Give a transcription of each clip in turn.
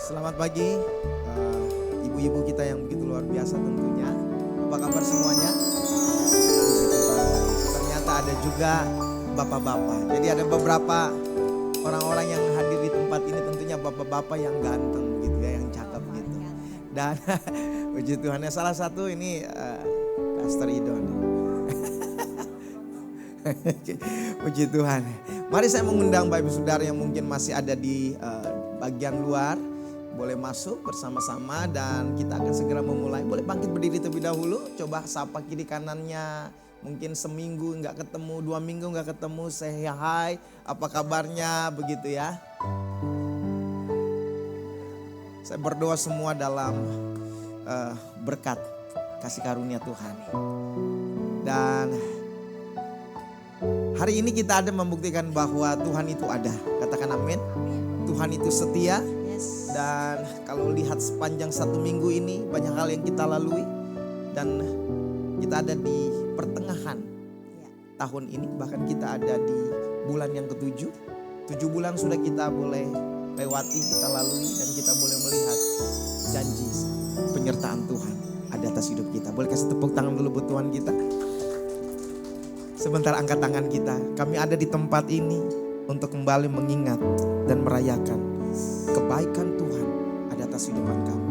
Selamat pagi ibu-ibu kita yang begitu luar biasa tentunya. Apa kabar semuanya? Ternyata ada juga bapak-bapak. Jadi ada beberapa orang-orang yang hadir di tempat ini tentunya bapak-bapak yang ganteng gitu ya, yang cakep gitu. Dan puji Tuhan, salah satu ini Pastor Idon. Puji Tuhan. Mari saya mengundang Bapak Ibu Saudara yang mungkin masih ada di bagian luar, boleh masuk bersama-sama dan kita akan segera memulai. Boleh bangkit berdiri terlebih dahulu, coba sapa kiri kanannya. Mungkin seminggu nggak ketemu, 2 minggu nggak ketemu, say hi, apa kabarnya begitu ya. Saya berdoa semua dalam berkat kasih karunia Tuhan. Dan hari ini kita ada membuktikan bahwa Tuhan itu ada. Katakan amin. Tuhan itu setia. Dan kalau lihat sepanjang 1 minggu ini banyak hal yang kita lalui. Dan kita ada di pertengahan tahun ini. Bahkan kita ada di bulan yang ke-7. 7 bulan sudah kita boleh lewati, kita lalui. Dan kita boleh melihat janji penyertaan Tuhan ada atas hidup kita. Boleh kasih tepuk tangan dulu buat Tuhan kita. Sebentar angkat tangan kita. Kami ada di tempat ini untuk kembali mengingat dan merayakan kebaikan Tuhan ada atas hidupan kami.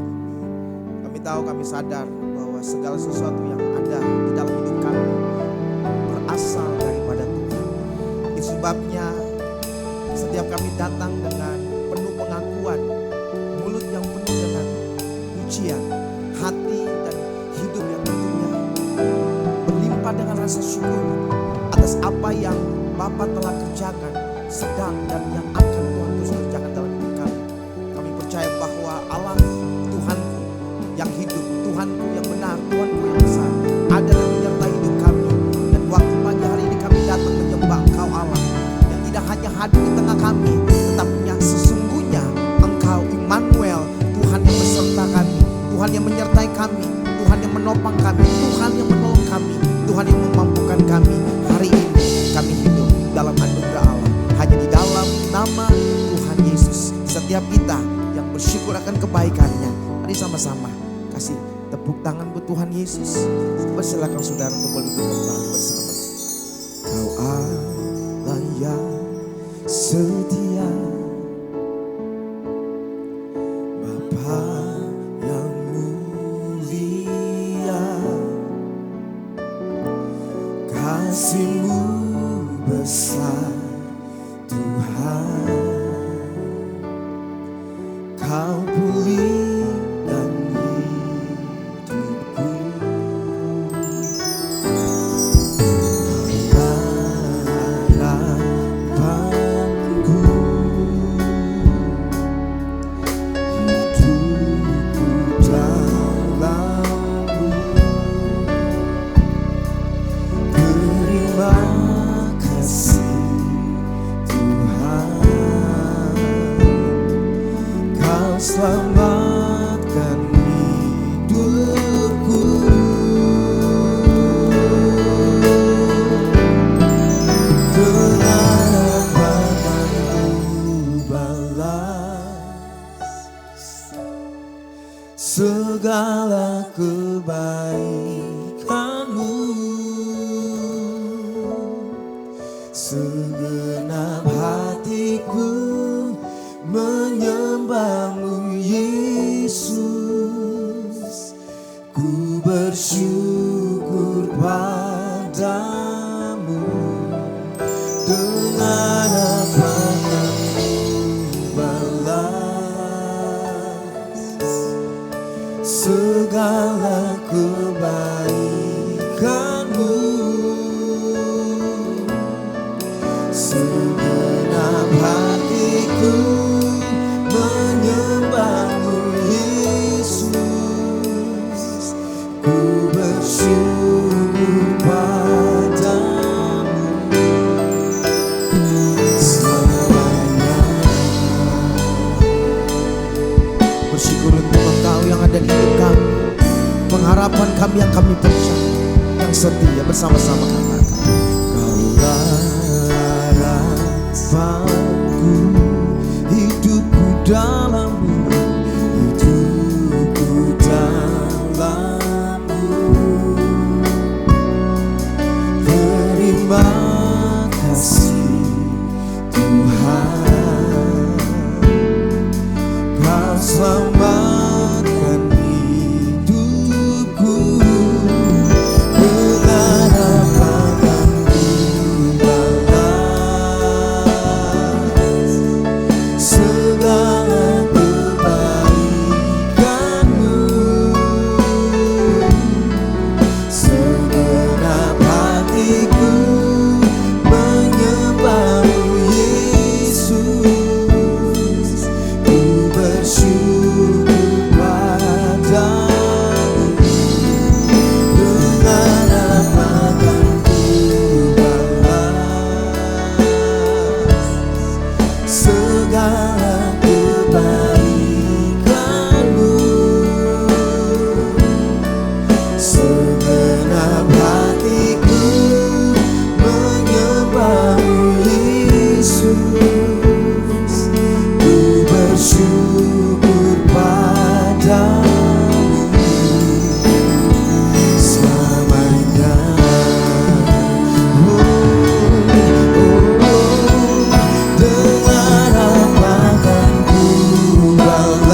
Kami tahu, kami sadar bahwa segala sesuatu yang ada di dalam hidup kami berasal daripada Tuhan. Itu sebabnya setiap kami datang dengan penuh pengakuan, mulut yang penuh dengan pujian, hati dan hidup yang tentunya berlimpah dengan rasa syukur atas apa yang Bapa telah kerjakan, sedang dan yang akan Tuhan terus kerjakan dalam hidup kami. Kami percaya bahwa Allah Tuhanku yang hidup, Tuhanku yang benar, Tuhanku yang besar ada dan menyertai hidup kami. Dan waktu pagi hari ini kami datang menyembah Engkau Allah yang tidak hanya hadir di tengah kami, tetapi yang sesungguhnya Engkau Immanuel, Tuhan yang beserta kami, Tuhan yang menyertai kami, Tuhan yang menopang kami, Tuhan yang menolong kami, Tuhan yang memampukan kami. Hari ini kami hidup dalam anugerah Allah, hanya di dalam nama Tuhan Yesus. Setiap kita yang bersyukur akan kebaikannya, mari sama-sama kasih tepuk tangan buat Tuhan Yesus. Persilakan saudara untuk boleh duduk kembali bersama. Kau Allah yang setia, Bapa yang mulia, kasih-Mu besar Tuhan. Kau pulihkan hidupku, harapanku, hidupku dalam-Mu. Terima kasih Tuhan, Kau selamatkan hidupku. Dengan apa akan ku balas segala kebaikan-Mu. Segenap hatiku menyembah-Mu Yesus. Ku bersyukur padamu. Dengan apa akan ku balas segala kebaikan-Mu. Segenap hatiku menyembah-Mu Yesus. Ku bersyukur padamu selamanya. Bersyukur untuk Engkau yang ada di hidup kami, pengharapan kami yang kami percaya, yang setia. Bersama-sama katakan, Kaulah harapanku, hidupku dalam-Mu, segala kebaikan-Mu. Segenap hatiku menyembah-Mu Yesus. Ku bersyukur padamu selamanya. Dengan apa kan ku balas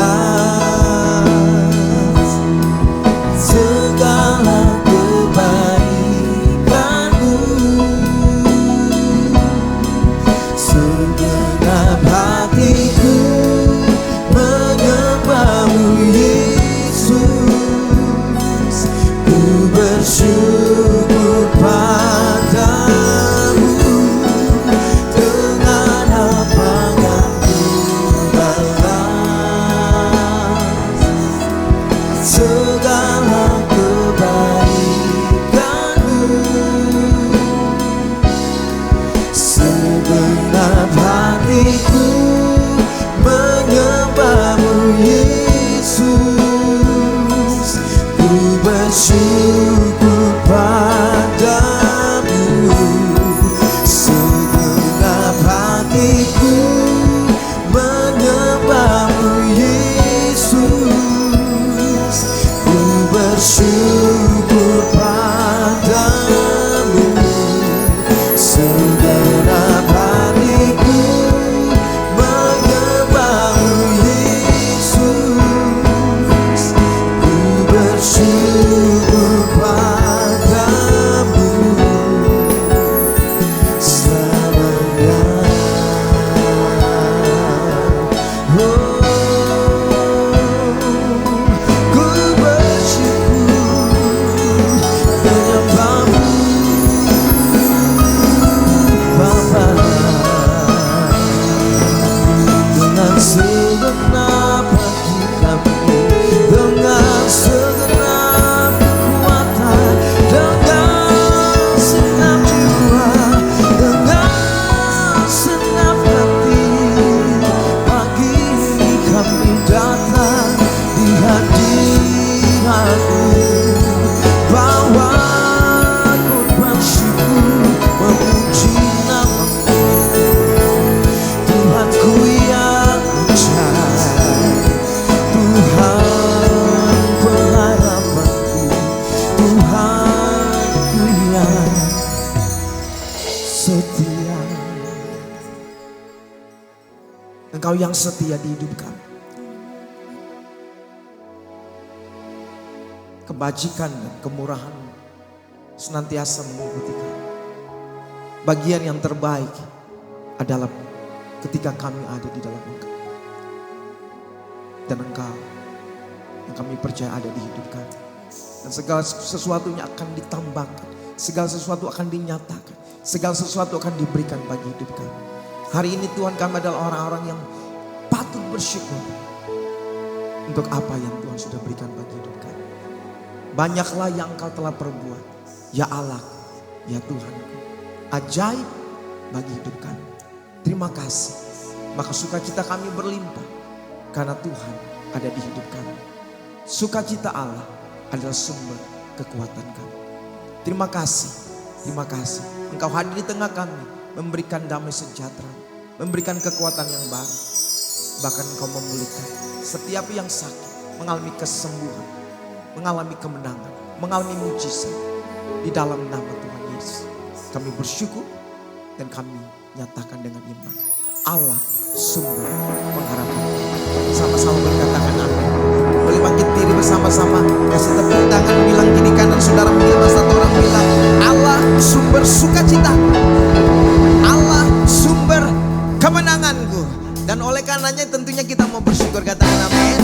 segala kebaikan-Mu. Segenap hatiku menyembah-Mu Yesus. Ku bersyukur padamu. Dengan apa kan ku balas segala kebaikan-Mu. Segenap hatiku menyembah-Mu Yesus. Ku bersyukur padamu. Segenap hatiku menyembah-Mu Yesus. Ku bersyukur padamu. Segenap hatiku menyembah-Mu Yesus. Ku bersyukur padamu selamanya. Ku bersyukur menyembah-Mu Bapa. Dengan segenap hati kami, dengan segenap kekuatan, dengan segenap jiwa, dengan segenap hati, pagi ini kami datang di hadirat-Mu, bawa korban syukur memuji nama-Mu. Tuhanku yang ajaib, Tuhan pengharapanku, Tuhanku yang setia. Engkau yang setia di hidup kami. Kebajikan dan kemurahan senantiasa mengikuti kami. Bagian yang terbaik adalah ketika kami ada di dalam Engkau. Dan Engkau yang kami percaya ada di hidup kami. Dan segala sesuatunya akan ditambahkan. Segala sesuatu akan dinyatakan. Segala sesuatu akan diberikan bagi hidup kami. Hari ini Tuhan, kami adalah orang-orang yang patut bersyukur untuk apa yang Tuhan sudah berikan bagi hidup kami. Banyaklah yang Engkau telah perbuat, ya Allah, ya Tuhanku, ajaib bagi hidup kami. Terima kasih. Maka sukacita kami berlimpah karena Tuhan ada di hidup kami. Sukacita Allah adalah sumber kekuatan kami. Terima kasih, terima kasih. Engkau hadir di tengah kami, memberikan damai sejahtera, memberikan kekuatan yang baru. Bahkan Engkau memulihkan setiap yang sakit, mengalami kesembuhan, mengalami kemenangan, mengalami mujizat di dalam nama Tuhan Yesus. Kami bersyukur dan kami nyatakan dengan iman, Allah sumber pengharapan. Sama-sama berkatakan amin. Boleh bangkit diri bersama-sama, kasih tepuk tangan, bilang kiri kanan saudara, bilang satu orang, bilang Allah sumber sukacita, Allah sumber kemenanganku. Dan oleh karenanya tentunya kita mau bersyukur, katakan amin.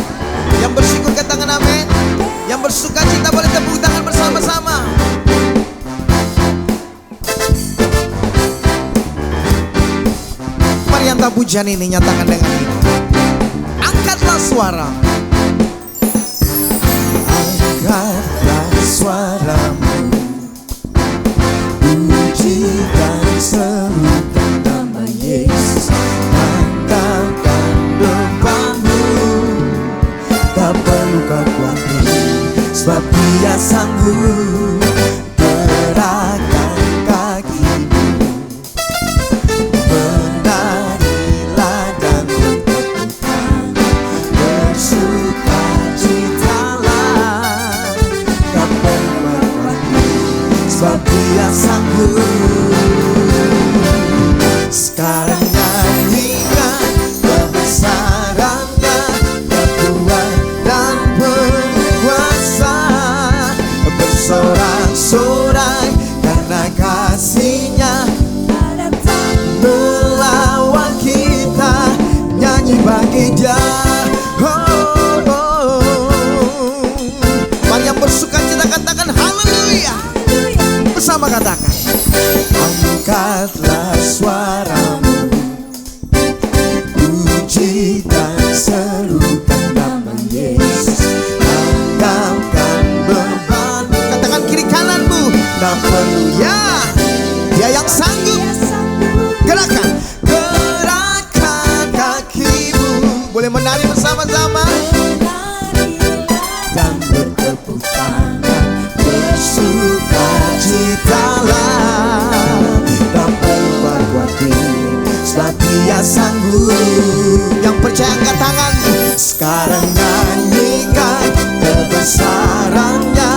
Yang bersyukur katakan amin. Yang bersukacita boleh tepuk tangan bersama-sama. Mari antara pujian ini nyatakan dengan ini. Angkatlah suara. Angkatlah suaramu, puji dan serukan nama Yesus. sebab Dia sanggup gerakkan kakimu. Menarilah dan bertepukan, bersukacitalah dan bermegahkan, sebab Dia sanggup. Sekarang nyanyikan kebesaran-Nya, kekuatan dan berkuasa, bersorak-sorai karena kasih-Nya melawan kita. Nyanyi bagi Dia. Mari yang bersukacita katakan haleluya. Bersama katakan, angkatlah suaramu, puji dan serukan nama Yesus. Angkatkan beban, katakan kiri kananmu, tak perlu ya, Dia yang sanggup. Gerakan kakimu, boleh menari bersama-sama dan bertepuk tangan, bersukacitalah dan berbuat sebab Dia sanggup. Yang percaya angkat tangan. Sekarang nyanyikan kebesaran-Nya,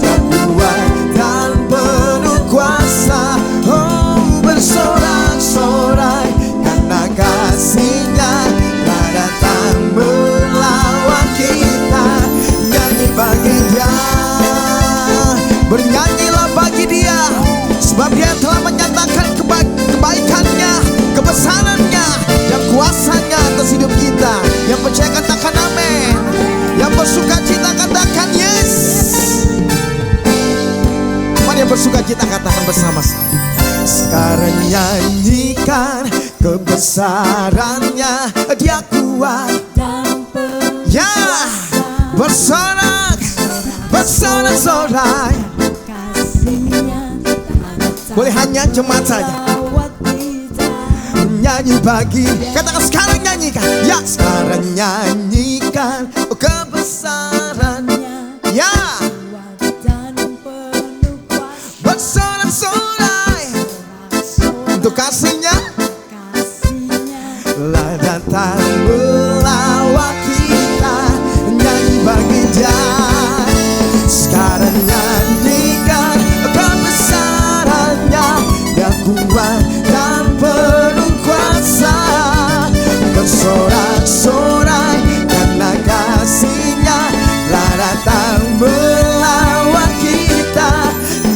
Dia kuat dan penuh kuasa. Oh, bersorak-sorai karena kasih-Nya telah datang melawan kita. Nyanyi bagi Dia, bernyanyilah bagi Dia, sebab Dia telah menyatakan kebaikan-Nya, kebesaran-Nya dan kuasa-Nya atas hidup kita. Yang percaya katakan amin. Yang bersukacita katakan yes. Mari yang bersukacita katakan bersama-sama. Sekarang nyanyikan kebesaran-Nya, Dia kuat dan ya, bersorak, bersorak-sorai. Boleh hanya jemaat saja. Nyanyi bagi, katakan sekarang nyanyikan. Ya, sekarang nyanyikan kebesaran-Nya. Ya, bersorak-sorai untuk kasih-Nya telah datang melawat kita. Nyanyi bagi Dia. Sekarang nyanyikan kebesaran-Nya, Dia kuat dan penuh kuasa, bersorak-sorai karena kasih-Nya telah datang melawat kita.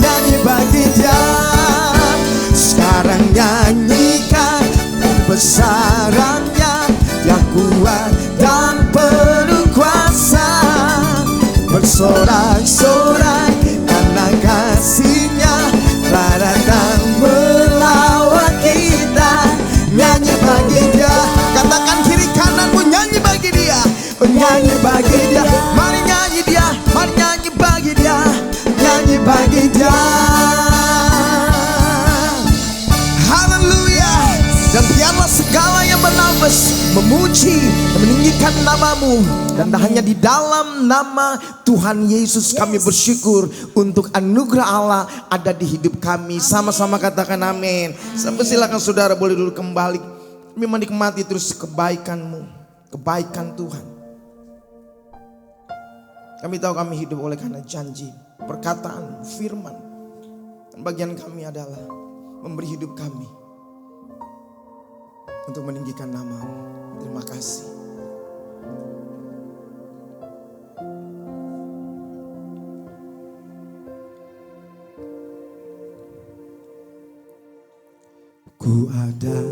Nyanyi bagi Dia. Sekarang nyanyikan kebesaran-Nya, Dia kuat dan penuh kuasa, bersorak-sorai karena kasih-Nya telah datang melawat kita. Nyanyi bagi Dia. Katakan kiri kananmu, nyanyi bagi Dia. Nyanyi bagi Dia. Mari nyanyi Dia, mari nyanyi bagi Dia, nyanyi bagi Dia. Haleluya. Dan biarlah segala yang bernafas memuji dan meninggikan nama-Mu. Dan hanya di dalam nama Tuhan Yesus kami bersyukur untuk anugerah Allah ada di hidup kami. Sama-sama katakan amin. Sampai silakan saudara boleh dulu kembali. Kami menikmati terus kebaikan-Mu, kebaikan Tuhan. Kami tahu kami hidup oleh karena janji, perkataan, firman. Dan bagian kami adalah memberi hidup kami untuk meninggikan nama-Mu. Terima kasih. Ku ada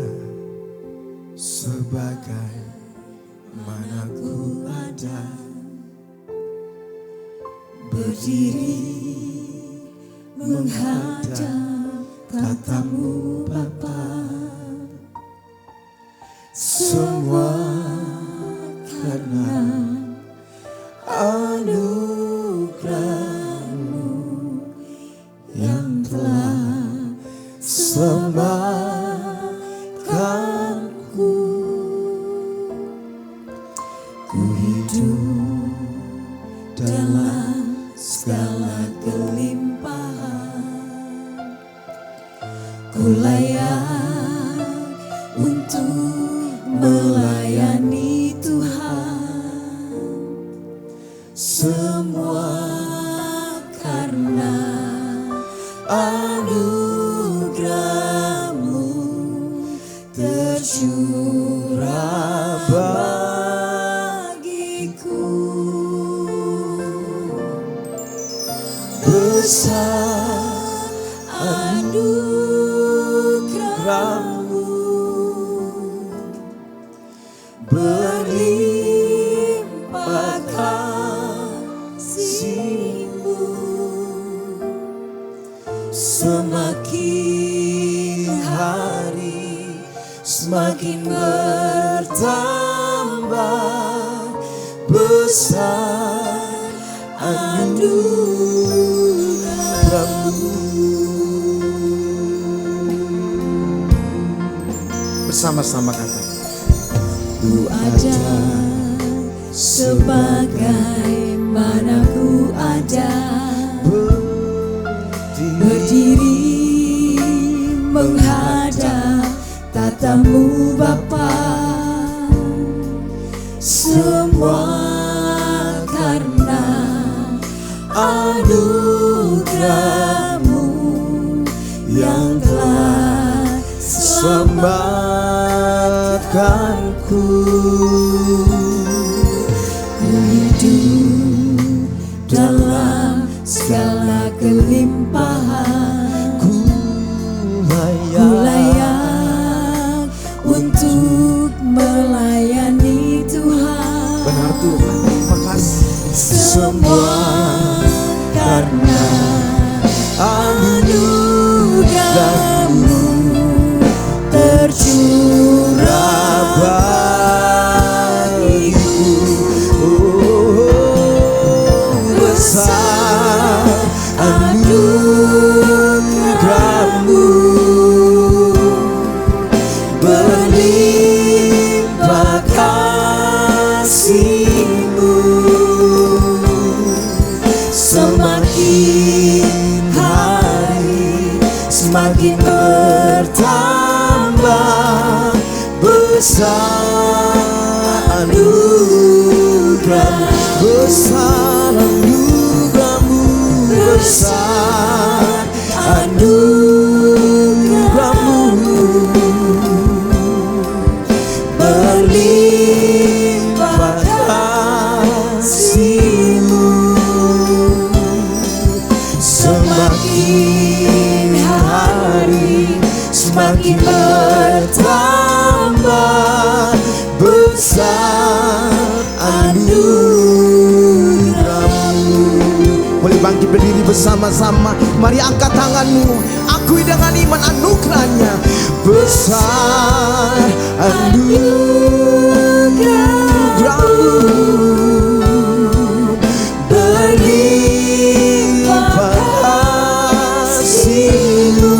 sebagai mana ku ada, berdiri menghadap tatamu Bapa. Semua karena anugerah-Mu yang telah selamatkanku. Ku hidup dalam melayani Tuhan, semua karena anugerah-Mu tercurah bagiku. Besar anugerah-Mu, berlimpah kasih-Mu, semakin hari semakin bertambah besar anugerah-Mu. Bersama-sama kata, Ku ada sebagaimana ku ada, berdiri menghadap tatamu Bapa, semua karena anugerah-Mu yang telah selamatkanku. Ku hidup dalam segala kelimpahan, ku layak untuk melayani Tuhan. Benar Tuhan, terima kasih. Semua karena anugerah-Mu tercurah bagiku. Besar anugerah-Mu, berlimpah kasih-Mu, semakin hari semakin bertambah besar anugerah-Mu, besar anugerah-Mu, besar anugerah-Mu, berlimpah kasih-Mu, semakin hari semakin bertambah besar anugerah-Mu. Boleh bangkit berdiri bersama-sama. Mari angkat tanganmu, akui dengan iman anugerahnya. Besar anugerah-Mu, berlimpah kasih-Mu,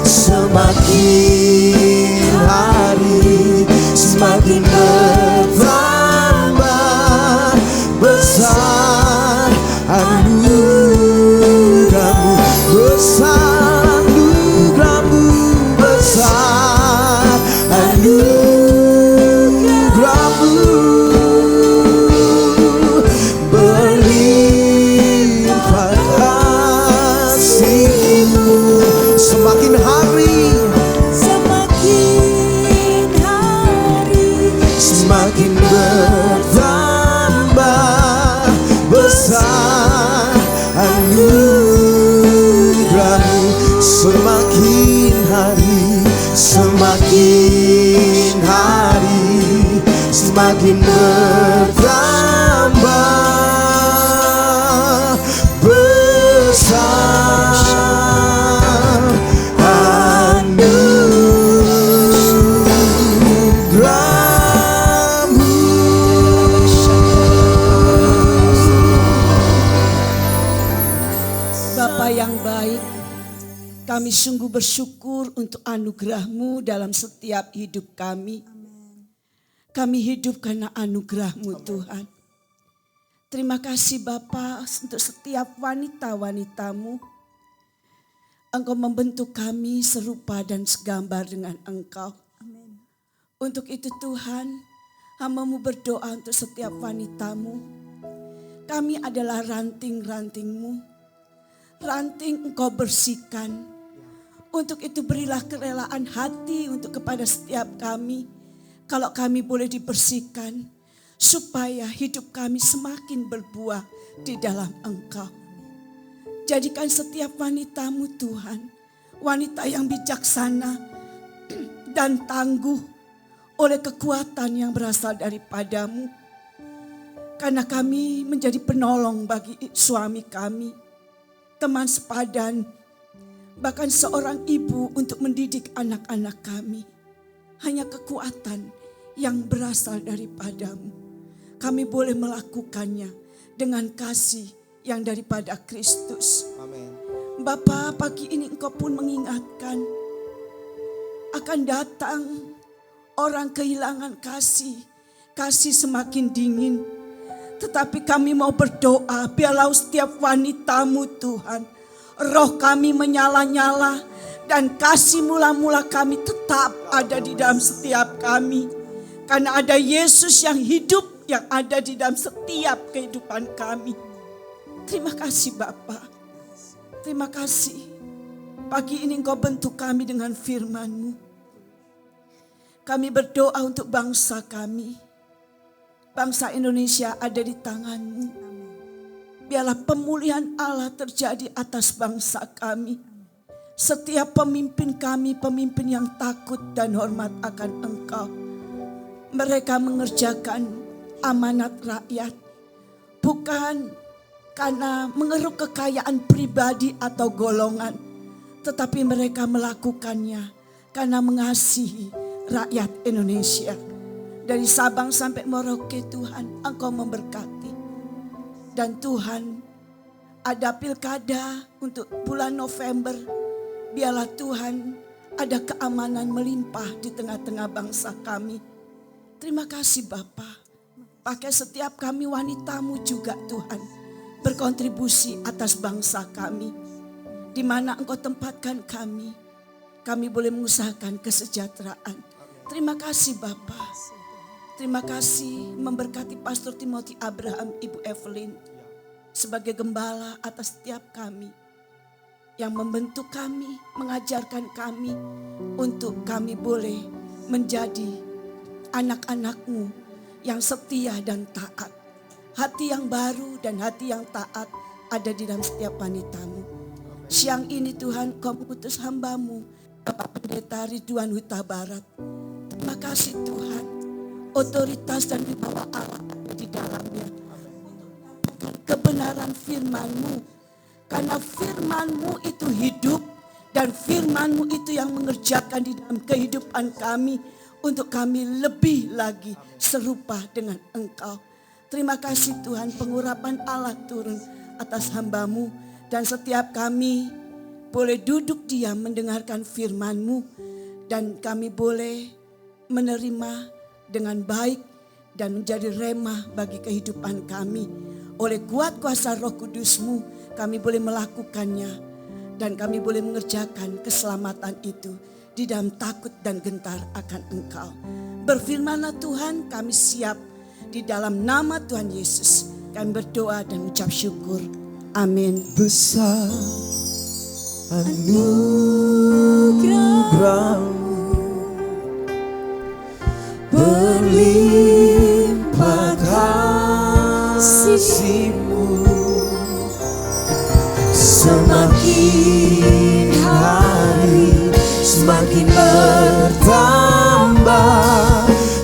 semakin hari semakin bertambah besar anugerah-Mu, besar anugerah-Mu, besar anugerah-Mu, berlimpah kasih-Mu, semakin hari semakin bertambah besar anugerah-Mu, semakin hari semakin bertambah besar anugerah-Mu. Bapa yang baik, kami sungguh bersyukur untuk anugerah-Mu dalam setiap hidup kami. Kami hidup karena anugerah-Mu Tuhan. Terima kasih Bapa untuk setiap wanita-wanita-Mu. Engkau membentuk kami serupa dan segambar dengan Engkau. Untuk itu Tuhan, hamba-Mu berdoa untuk setiap wanita-Mu. Kami adalah ranting-ranting-Mu. Ranting Engkau bersihkan. Untuk itu berilah kerelaan hati untuk kepada setiap kami. Kalau kami boleh dibersihkan, supaya hidup kami semakin berbuah di dalam Engkau. Jadikan setiap wanita-Mu Tuhan, wanita yang bijaksana dan tangguh oleh kekuatan yang berasal daripada-Mu. Karena kami menjadi penolong bagi suami kami, teman sepadan, bahkan seorang ibu untuk mendidik anak-anak kami. Hanya kekuatan yang berasal daripada-Mu. Kami boleh melakukannya dengan kasih yang daripada Kristus. Amin. Bapa, pagi ini Engkau pun mengingatkan akan datang orang kehilangan kasih. Kasih semakin dingin. Tetapi kami mau berdoa, biarlah setiap wanita-Mu Tuhan, roh kami menyala-nyala dan kasih mula-mula kami tetap ada di dalam setiap kami. Karena ada Yesus yang hidup yang ada di dalam setiap kehidupan kami. Terima kasih Bapa. Terima kasih. Pagi ini Engkau bentuk kami dengan firman-Mu. Kami berdoa untuk bangsa kami. Bangsa Indonesia ada di tangan-Mu. Biarlah pemulihan Allah terjadi atas bangsa kami. Setiap pemimpin kami, pemimpin yang takut dan hormat akan Engkau. Mereka mengerjakan amanat rakyat. Bukan karena mengeruk kekayaan pribadi atau golongan. Tetapi mereka melakukannya karena mengasihi rakyat Indonesia. Dari Sabang sampai Merauke Tuhan, Engkau memberkati. Dan Tuhan, ada pilkada untuk bulan November. Biarlah Tuhan ada keamanan melimpah di tengah-tengah bangsa kami. Terima kasih Bapa. Pakai setiap kami wanita-Mu juga Tuhan. Berkontribusi atas bangsa kami. Di mana Engkau tempatkan kami. Kami boleh mengusahakan kesejahteraan. Terima kasih Bapa. Terima kasih memberkati Pastor Timothy Abraham, Ibu Evelyn. Sebagai gembala atas setiap kami. Yang membentuk kami, mengajarkan kami. Untuk kami boleh menjadi anak-anak-Mu yang setia dan taat. Hati yang baru dan hati yang taat ada di dalam setiap wanita-Mu. Siang ini Tuhan Kau mengutus hamba-Mu, Bapak Pendeta Ridwan Huta Barat. Terima kasih Tuhan. Otoritas dan wibawa Allah ada di dalamnya. Kebenaran firman-Mu. Karena firman-Mu itu hidup. Dan firman-Mu itu yang mengerjakan di dalam kehidupan kami. Untuk kami lebih lagi serupa dengan Engkau. Terima kasih Tuhan, pengurapan Allah turun atas hamba-Mu. Dan setiap kami boleh duduk diam mendengarkan firman-Mu. Dan kami boleh menerima dengan baik dan menjadi remah bagi kehidupan kami. Oleh kuat kuasa Roh Kudus-Mu kami boleh melakukannya. Dan kami boleh mengerjakan keselamatan itu di dalam takut dan gentar akan Engkau. Berfirmanlah Tuhan, kami siap di dalam nama Tuhan Yesus. Kami berdoa dan ucap syukur. Amin. Besar anugerah-Mu, berlimpah kasih-Mu, semakin hari semakin bertambah.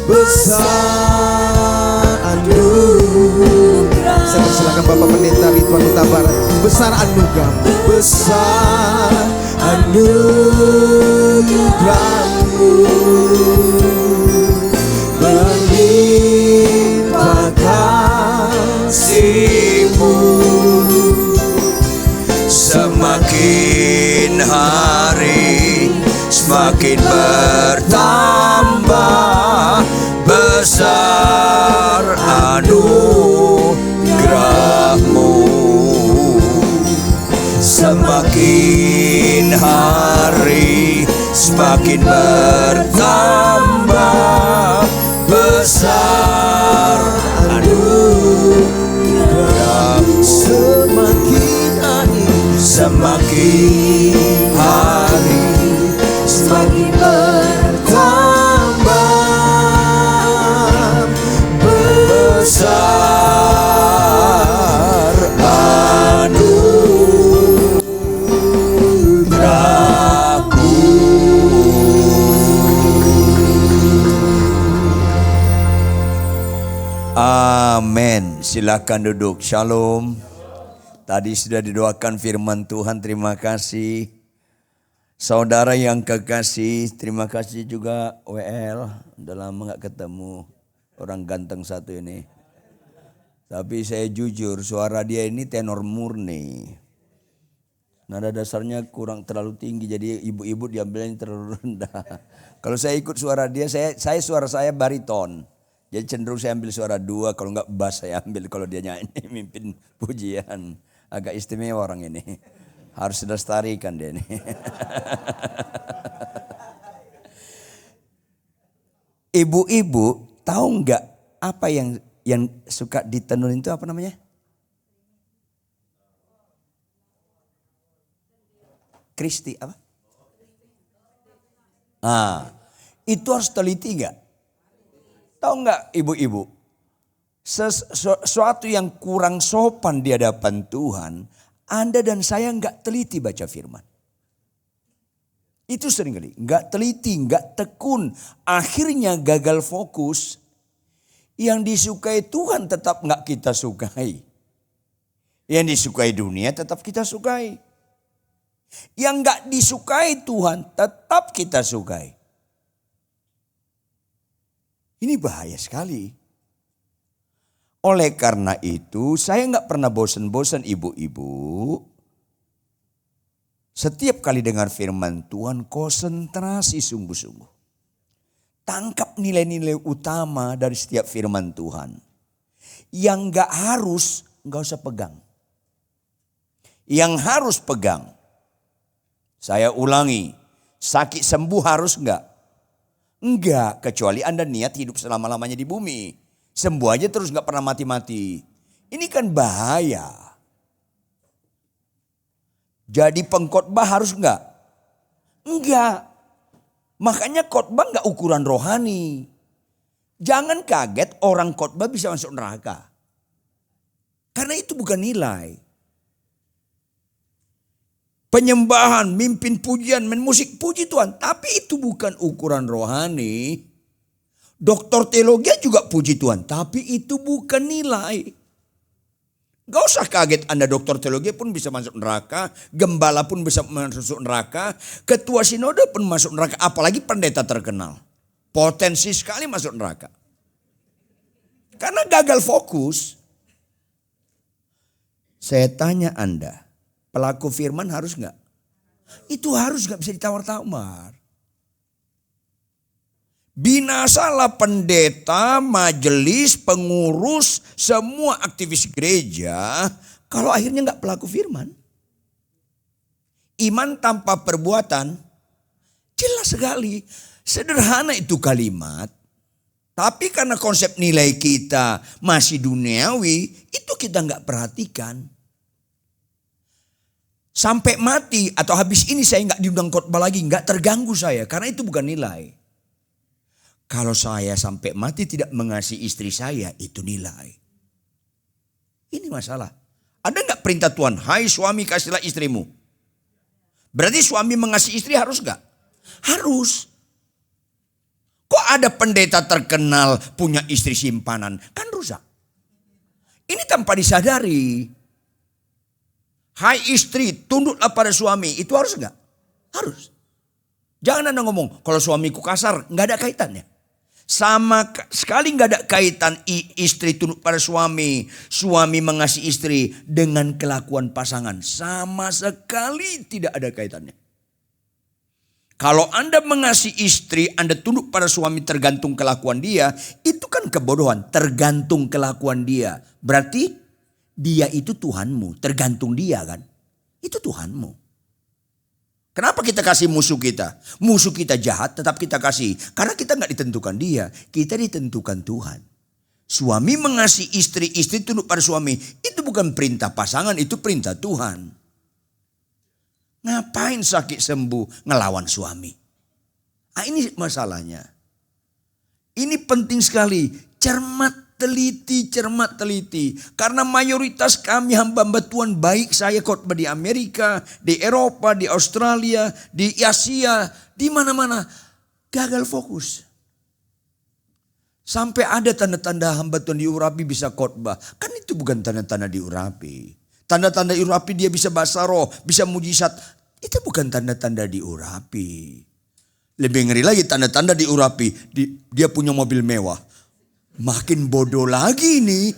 Besar anugerah. Saya persilakan Bapak Pendeta Ridwan Huta Barat. Besar anugerah-Mu, besar anugerah-Mu, berlimpah kasih-Mu, semakin hari semakin bertambah. Besar anugerah-Mu, semakin hari semakin bertambah. hari semakin bertambah besar anugerah-Mu. Amin. Silakan duduk. Shalom. Tadi sudah didoakan firman Tuhan, terima kasih. Saudara yang kekasih, terima kasih juga WL. Udah lama gak ketemu orang ganteng satu ini. Tapi saya jujur, suara dia ini tenor murni. Nada dasarnya kurang terlalu tinggi, jadi ibu-ibu diambilnya terlalu rendah. Kalau saya ikut suara dia, suara saya bariton. Jadi cenderung saya ambil suara dua, kalau enggak bass saya ambil kalau dia nyanyi mimpin pujian. Agak istimewa orang ini. Harus dilestarikan dia ini. Ibu-ibu tahu enggak apa yang suka ditenun itu apa namanya? Kristi apa? Itu harus teliti enggak? Tahu enggak ibu-ibu? Sesuatu yang kurang sopan di hadapan Tuhan, Anda dan saya enggak teliti baca firman. Itu seringkali enggak teliti, enggak tekun. Akhirnya gagal fokus. Yang disukai Tuhan tetap enggak kita sukai. Yang disukai dunia tetap kita sukai. Yang enggak disukai Tuhan tetap kita sukai. Ini bahaya sekali. Oleh karena itu saya enggak pernah bosan-bosan ibu-ibu. Setiap kali dengar firman Tuhan konsentrasi sungguh-sungguh. Tangkap nilai-nilai utama dari setiap firman Tuhan. Yang enggak harus, enggak usah pegang. Yang harus pegang. Saya ulangi, sakit sembuh harus enggak? Enggak, kecuali Anda niat hidup selama-lamanya di bumi. Sembuh aja terus enggak pernah mati-mati. Ini kan bahaya. Jadi pengkhotbah harus enggak? Enggak. Makanya khotbah enggak ukuran rohani. Jangan kaget orang khotbah bisa masuk neraka. Karena itu bukan nilai. Penyembahan, mimpin pujian, main musik, puji Tuhan. Tapi itu bukan ukuran rohani. Doktor teologi juga puji Tuhan. Tapi itu bukan nilai. Gak usah kaget Anda doktor teologi pun bisa masuk neraka. Gembala pun bisa masuk neraka. Ketua sinode pun masuk neraka. Apalagi pendeta terkenal. Potensi sekali masuk neraka. Karena gagal fokus. Saya tanya Anda. Pelaku firman harus enggak? Itu harus enggak bisa ditawar-tawar. Binasalah pendeta, majelis, pengurus, semua aktivis gereja. Kalau akhirnya enggak pelaku firman. Iman tanpa perbuatan. Jelas sekali. Sederhana itu kalimat. Tapi karena konsep nilai kita masih duniawi. Itu kita enggak perhatikan. Sampai mati atau habis ini saya enggak diundang khotbah lagi. Enggak terganggu saya. Karena itu bukan nilai. Kalau saya sampai mati tidak mengasihi istri saya. Itu nilai. Ini masalah. Ada enggak perintah Tuhan? Hai suami kasihlah istrimu. Berarti suami mengasihi istri harus enggak? Harus. Kok ada pendeta terkenal punya istri simpanan? Kan rusak. Ini tanpa disadari. Hai istri, tunduklah pada suami. Itu harus enggak? Harus. Jangan Anda ngomong, kalau suamiku kasar, enggak ada kaitannya. Sama sekali enggak ada kaitan istri tunduk pada suami. Suami mengasihi istri dengan kelakuan pasangan. Sama sekali tidak ada kaitannya. Kalau Anda mengasihi istri, Anda tunduk pada suami tergantung kelakuan dia. Itu kan kebodohan, tergantung kelakuan dia. Berarti dia itu Tuhanmu, tergantung dia kan. Itu Tuhanmu. Kenapa kita kasih musuh kita? Musuh kita jahat tetap kita kasih. Karena kita gak ditentukan dia, kita ditentukan Tuhan. Suami mengasihi istri, istri tunduk pada suami. Itu bukan perintah pasangan, itu perintah Tuhan. Ngapain sakit sembuh ngelawan suami? Nah, ini masalahnya. Ini penting sekali. Cermat teliti. Karena mayoritas kami hamba Tuhan, baik saya khotbah di Amerika, di Eropa, di Australia, di Asia, di mana-mana, gagal fokus. Sampai ada tanda-tanda hamba Tuhan diurapi bisa khotbah. Kan itu bukan tanda-tanda diurapi. Tanda-tanda diurapi dia bisa bahasa roh, bisa mujizat. Itu bukan tanda-tanda diurapi. Lebih ngeri lagi tanda-tanda diurapi. Dia punya mobil mewah. Makin bodoh lagi nih.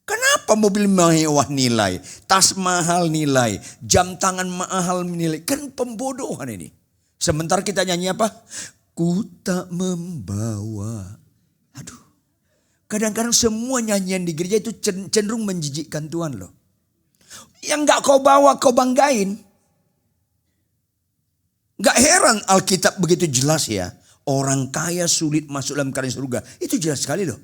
Kenapa mobil mewah nilai? Tas mahal nilai. Jam tangan mahal nilai. Kan pembodohan ini. Sementara kita nyanyi apa? Ku tak membawa. Aduh. Kadang-kadang semua nyanyian di gereja itu cenderung menjijikkan Tuhan loh. Yang gak kau bawa kau banggain. Gak heran Alkitab begitu jelas ya. Orang kaya sulit masuk dalam kerajaan surga. Itu jelas sekali loh.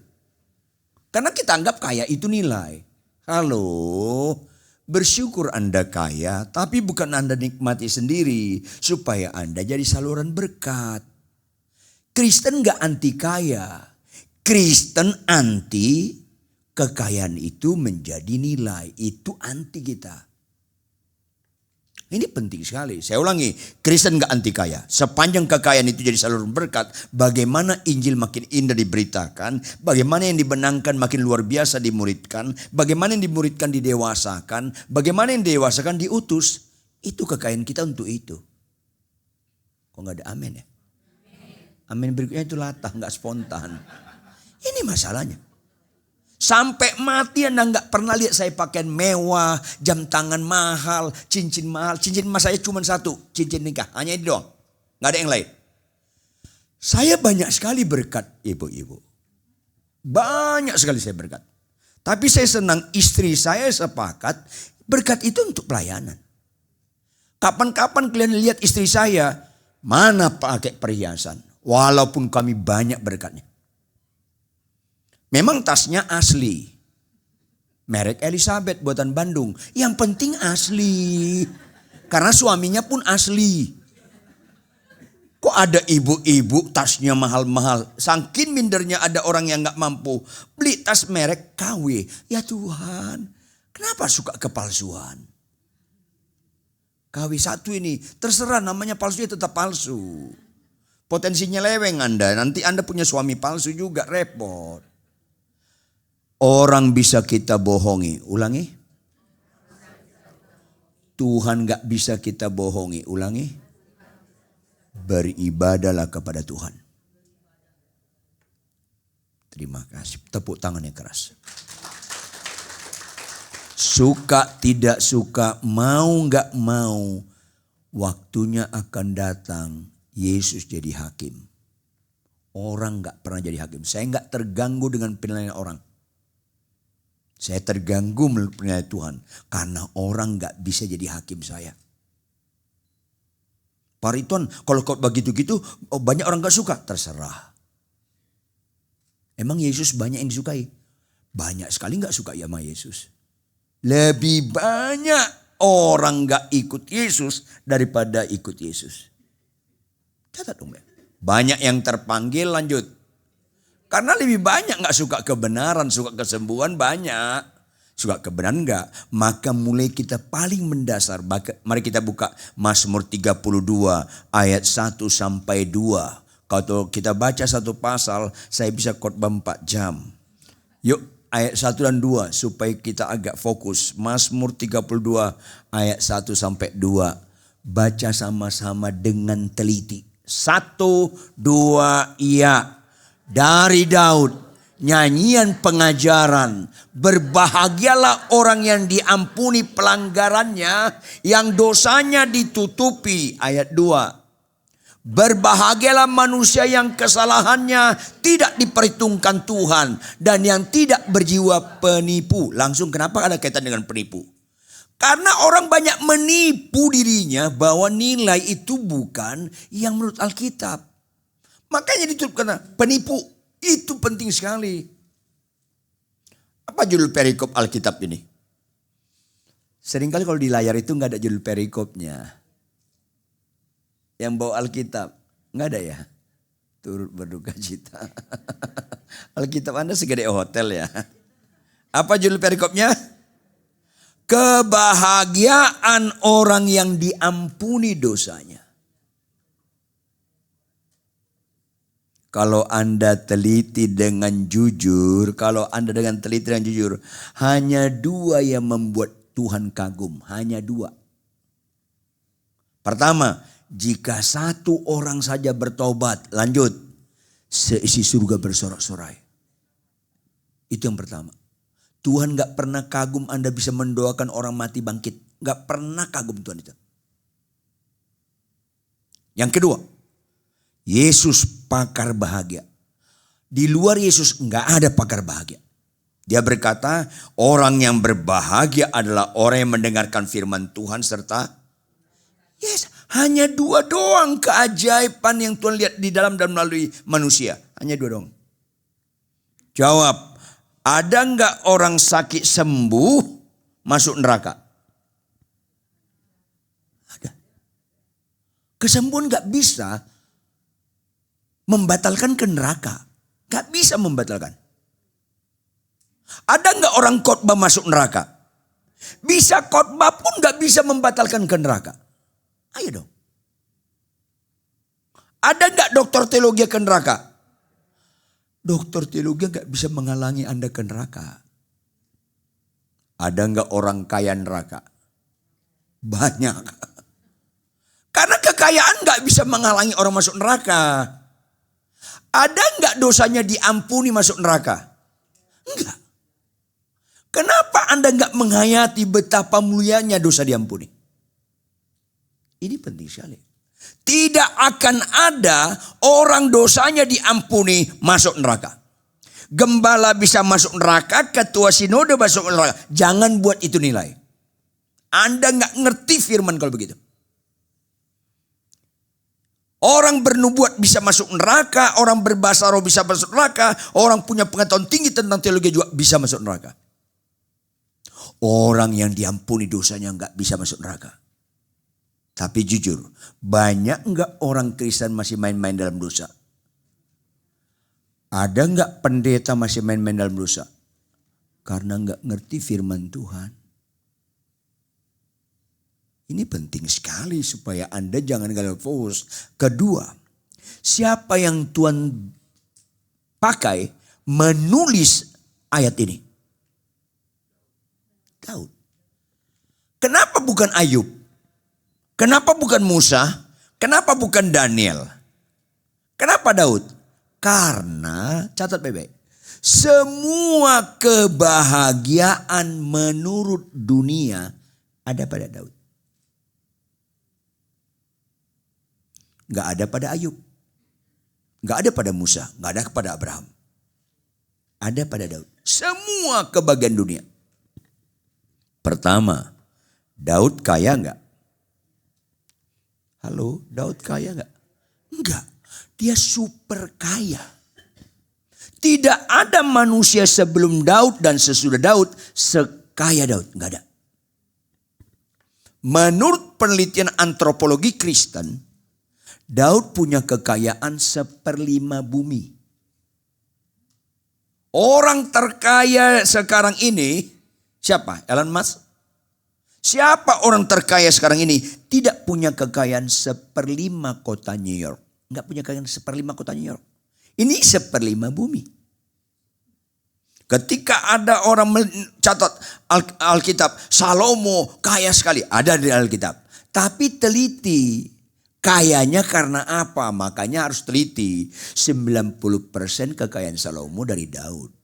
Karena kita anggap kaya itu nilai. Halo, bersyukur Anda kaya. Tapi bukan Anda nikmati sendiri. Supaya Anda jadi saluran berkat. Kristen gak anti kaya. Kristen anti kekayaan itu menjadi nilai. Itu anti kita. Ini penting sekali. Saya ulangi, Kristen gak anti kaya. Sepanjang kekayaan itu jadi saluran berkat, bagaimana Injil makin indah diberitakan, bagaimana yang dibenangkan makin luar biasa dimuridkan, bagaimana yang dimuridkan didewasakan, bagaimana yang didewasakan diutus. Itu kekayaan kita untuk itu. Kok gak ada amin ya? Amin berikutnya itu latah, gak spontan. Ini masalahnya. Sampai mati Anda gak pernah lihat saya pakaian mewah, jam tangan mahal, cincin mahal. Cincin emas saya cuma satu, cincin nikah. Hanya itu doang, gak ada yang lain. Saya banyak sekali berkat ibu-ibu. Banyak sekali saya berkat. Tapi saya senang istri saya sepakat berkat itu untuk pelayanan. Kapan-kapan kalian lihat istri saya, mana pakai perhiasan. Walaupun kami banyak berkatnya. Memang tasnya asli. Merek Elizabeth buatan Bandung. Yang penting asli. Karena suaminya pun asli. Kok ada ibu-ibu tasnya mahal-mahal. Saking mindernya ada orang yang gak mampu. Beli tas merek KW. Ya Tuhan. Kenapa suka kepalsuan? KW 1 ini. Terserah namanya palsunya tetap palsu. Potensinya leweng Anda. Nanti Anda punya suami palsu juga repot. Orang bisa kita bohongi. Ulangi. Tuhan gak bisa kita bohongi. Ulangi. Beribadahlah kepada Tuhan. Terima kasih. Tepuk tangan yang keras. Suka tidak suka, mau gak mau, waktunya akan datang Yesus jadi hakim. Orang gak pernah jadi hakim. Saya gak terganggu dengan penilaian orang. Saya terganggu menurut penilaian Tuhan. Karena orang gak bisa jadi hakim saya. Pak Rituan kalau kau begitu-gitu banyak orang gak suka. Terserah. Emang Yesus banyak yang disukai? Banyak sekali gak suka ya sama Yesus. Lebih banyak orang gak ikut Yesus daripada ikut Yesus. Catat dong. Banyak yang terpanggil lanjut. Karena lebih banyak gak suka kebenaran, suka kesembuhan banyak. Suka kebenaran enggak? Maka mulai kita paling mendasar. Mari kita buka Mazmur 32 ayat 1 sampai 2. Kalau kita baca satu pasal, saya bisa khotbah 4 jam. Yuk ayat 1 dan 2 supaya kita agak fokus. Mazmur 32 ayat 1 sampai 2. Baca sama-sama dengan teliti. 1, 2, iya. Dari Daud, nyanyian pengajaran. Berbahagialah orang yang diampuni pelanggarannya, yang dosanya ditutupi. Ayat 2. Berbahagialah manusia yang kesalahannya tidak diperhitungkan Tuhan, dan yang tidak berjiwa penipu. Langsung kenapa ada kaitan dengan penipu? Karena orang banyak menipu dirinya bahwa nilai itu bukan yang menurut Alkitab. Makanya ditutup karena penipu. Itu penting sekali. Apa judul perikop Alkitab ini? Seringkali kalau di layar itu nggak ada judul perikopnya. Yang bawa Alkitab, nggak ada ya? Turut berduka cita. Alkitab Anda segede hotel ya. Apa judul perikopnya? Kebahagiaan orang yang diampuni dosanya. Kalau Anda teliti dengan jujur, hanya dua yang membuat Tuhan kagum, hanya dua. Pertama, jika satu orang saja bertobat, lanjut, seisi surga bersorak-sorai. Itu yang pertama. Tuhan gak pernah kagum Anda bisa mendoakan orang mati bangkit. Gak pernah kagum Tuhan itu. Yang kedua, Yesus pakar bahagia. Di luar Yesus gak ada pakar bahagia. Dia berkata, orang yang berbahagia adalah orang yang mendengarkan firman Tuhan serta hanya dua doang keajaiban yang Tuhan lihat di dalam dan melalui manusia. Hanya dua doang. Jawab, ada enggak orang sakit sembuh masuk neraka? Ada. Kesembuhan enggak bisa membatalkan ke neraka. Enggak bisa membatalkan. Ada enggak orang khotbah masuk neraka? Bisa khotbah pun enggak bisa membatalkan ke neraka. Ayo dong. Ada enggak dokter teologi ke neraka? Dokter teologi gak bisa menghalangi Anda ke neraka. Ada enggak orang kaya neraka? Banyak. Karena kekayaan gak bisa menghalangi orang masuk neraka. Ada enggak dosanya diampuni masuk neraka? Enggak. Kenapa Anda enggak menghayati betapa mulianya dosa diampuni? Ini penting sekali. Tidak akan ada orang dosanya diampuni masuk neraka. Gembala bisa masuk neraka, ketua sinode masuk neraka. Jangan buat itu nilai. Anda nggak ngerti firman kalau begitu. Orang bernubuat bisa masuk neraka, orang berbahasa roh bisa masuk neraka, orang punya pengetahuan tinggi tentang teologi juga bisa masuk neraka. Orang yang diampuni dosanya nggak bisa masuk neraka. Tapi jujur, banyak enggak orang Kristen masih main-main dalam dosa? Ada enggak pendeta masih main-main dalam dosa? Karena enggak ngerti firman Tuhan. Ini penting sekali supaya Anda jangan gagal fokus. Kedua, siapa yang Tuhan pakai menulis ayat ini? Daud. Kenapa bukan Ayub? Kenapa bukan Musa? Kenapa bukan Daniel? Kenapa Daud? Karena, catat baik-baik, semua kebahagiaan menurut dunia ada pada Daud. Gak ada pada Ayub. Gak ada pada Musa. Gak ada pada Abraham. Ada pada Daud. Semua kebahagiaan dunia. Pertama, Daud kaya gak? Halo, Daud kaya gak? Enggak, dia super kaya. Tidak ada manusia sebelum Daud dan sesudah Daud sekaya Daud. Enggak ada. Menurut penelitian antropologi Kristen, Daud punya kekayaan 1/5 bumi. Orang terkaya sekarang ini, siapa? Elon Musk? Siapa orang terkaya sekarang ini tidak punya kekayaan 1/5 kota New York. Enggak punya kekayaan 1/5 kota New York. Ini 1/5 bumi. Ketika ada orang mencatat Alkitab, Salomo kaya sekali. Ada di Alkitab. Tapi teliti. Kayanya karena apa? Makanya harus teliti. 90% kekayaan Salomo dari Daud.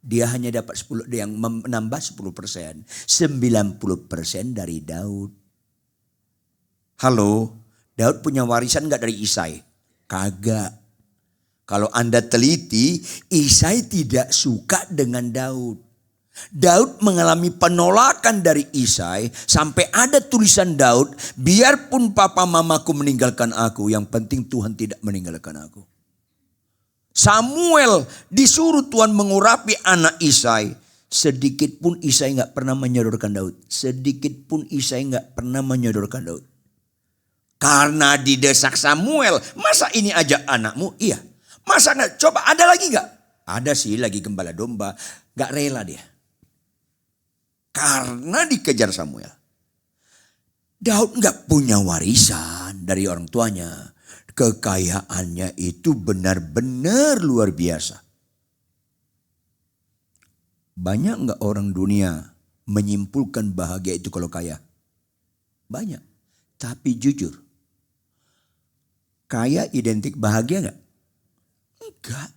Dia hanya dapat 10, yang menambah 10%. 90% dari Daud. Halo, Daud punya warisan gak dari Isai? Kagak. Kalau Anda teliti, Isai tidak suka dengan Daud. Daud mengalami penolakan dari Isai sampai ada tulisan Daud, biarpun papa mamaku meninggalkan aku, yang penting Tuhan tidak meninggalkan aku. Samuel disuruh Tuhan mengurapi anak Isai. Sedikit pun Isai nggak pernah menyodorkan Daud. Sedikit pun Isai nggak pernah menyodorkan Daud. Karena didesak Samuel. Masa ini aja anakmu? Iya. Masa nggak? Coba ada lagi nggak? Ada sih lagi gembala domba. Nggak rela dia. Karena dikejar Samuel. Daud nggak punya warisan dari orang tuanya. Kekayaannya itu benar-benar luar biasa. Banyak nggak orang dunia menyimpulkan bahagia itu kalau kaya? Banyak. Tapi jujur, kaya identik bahagia nggak? Enggak.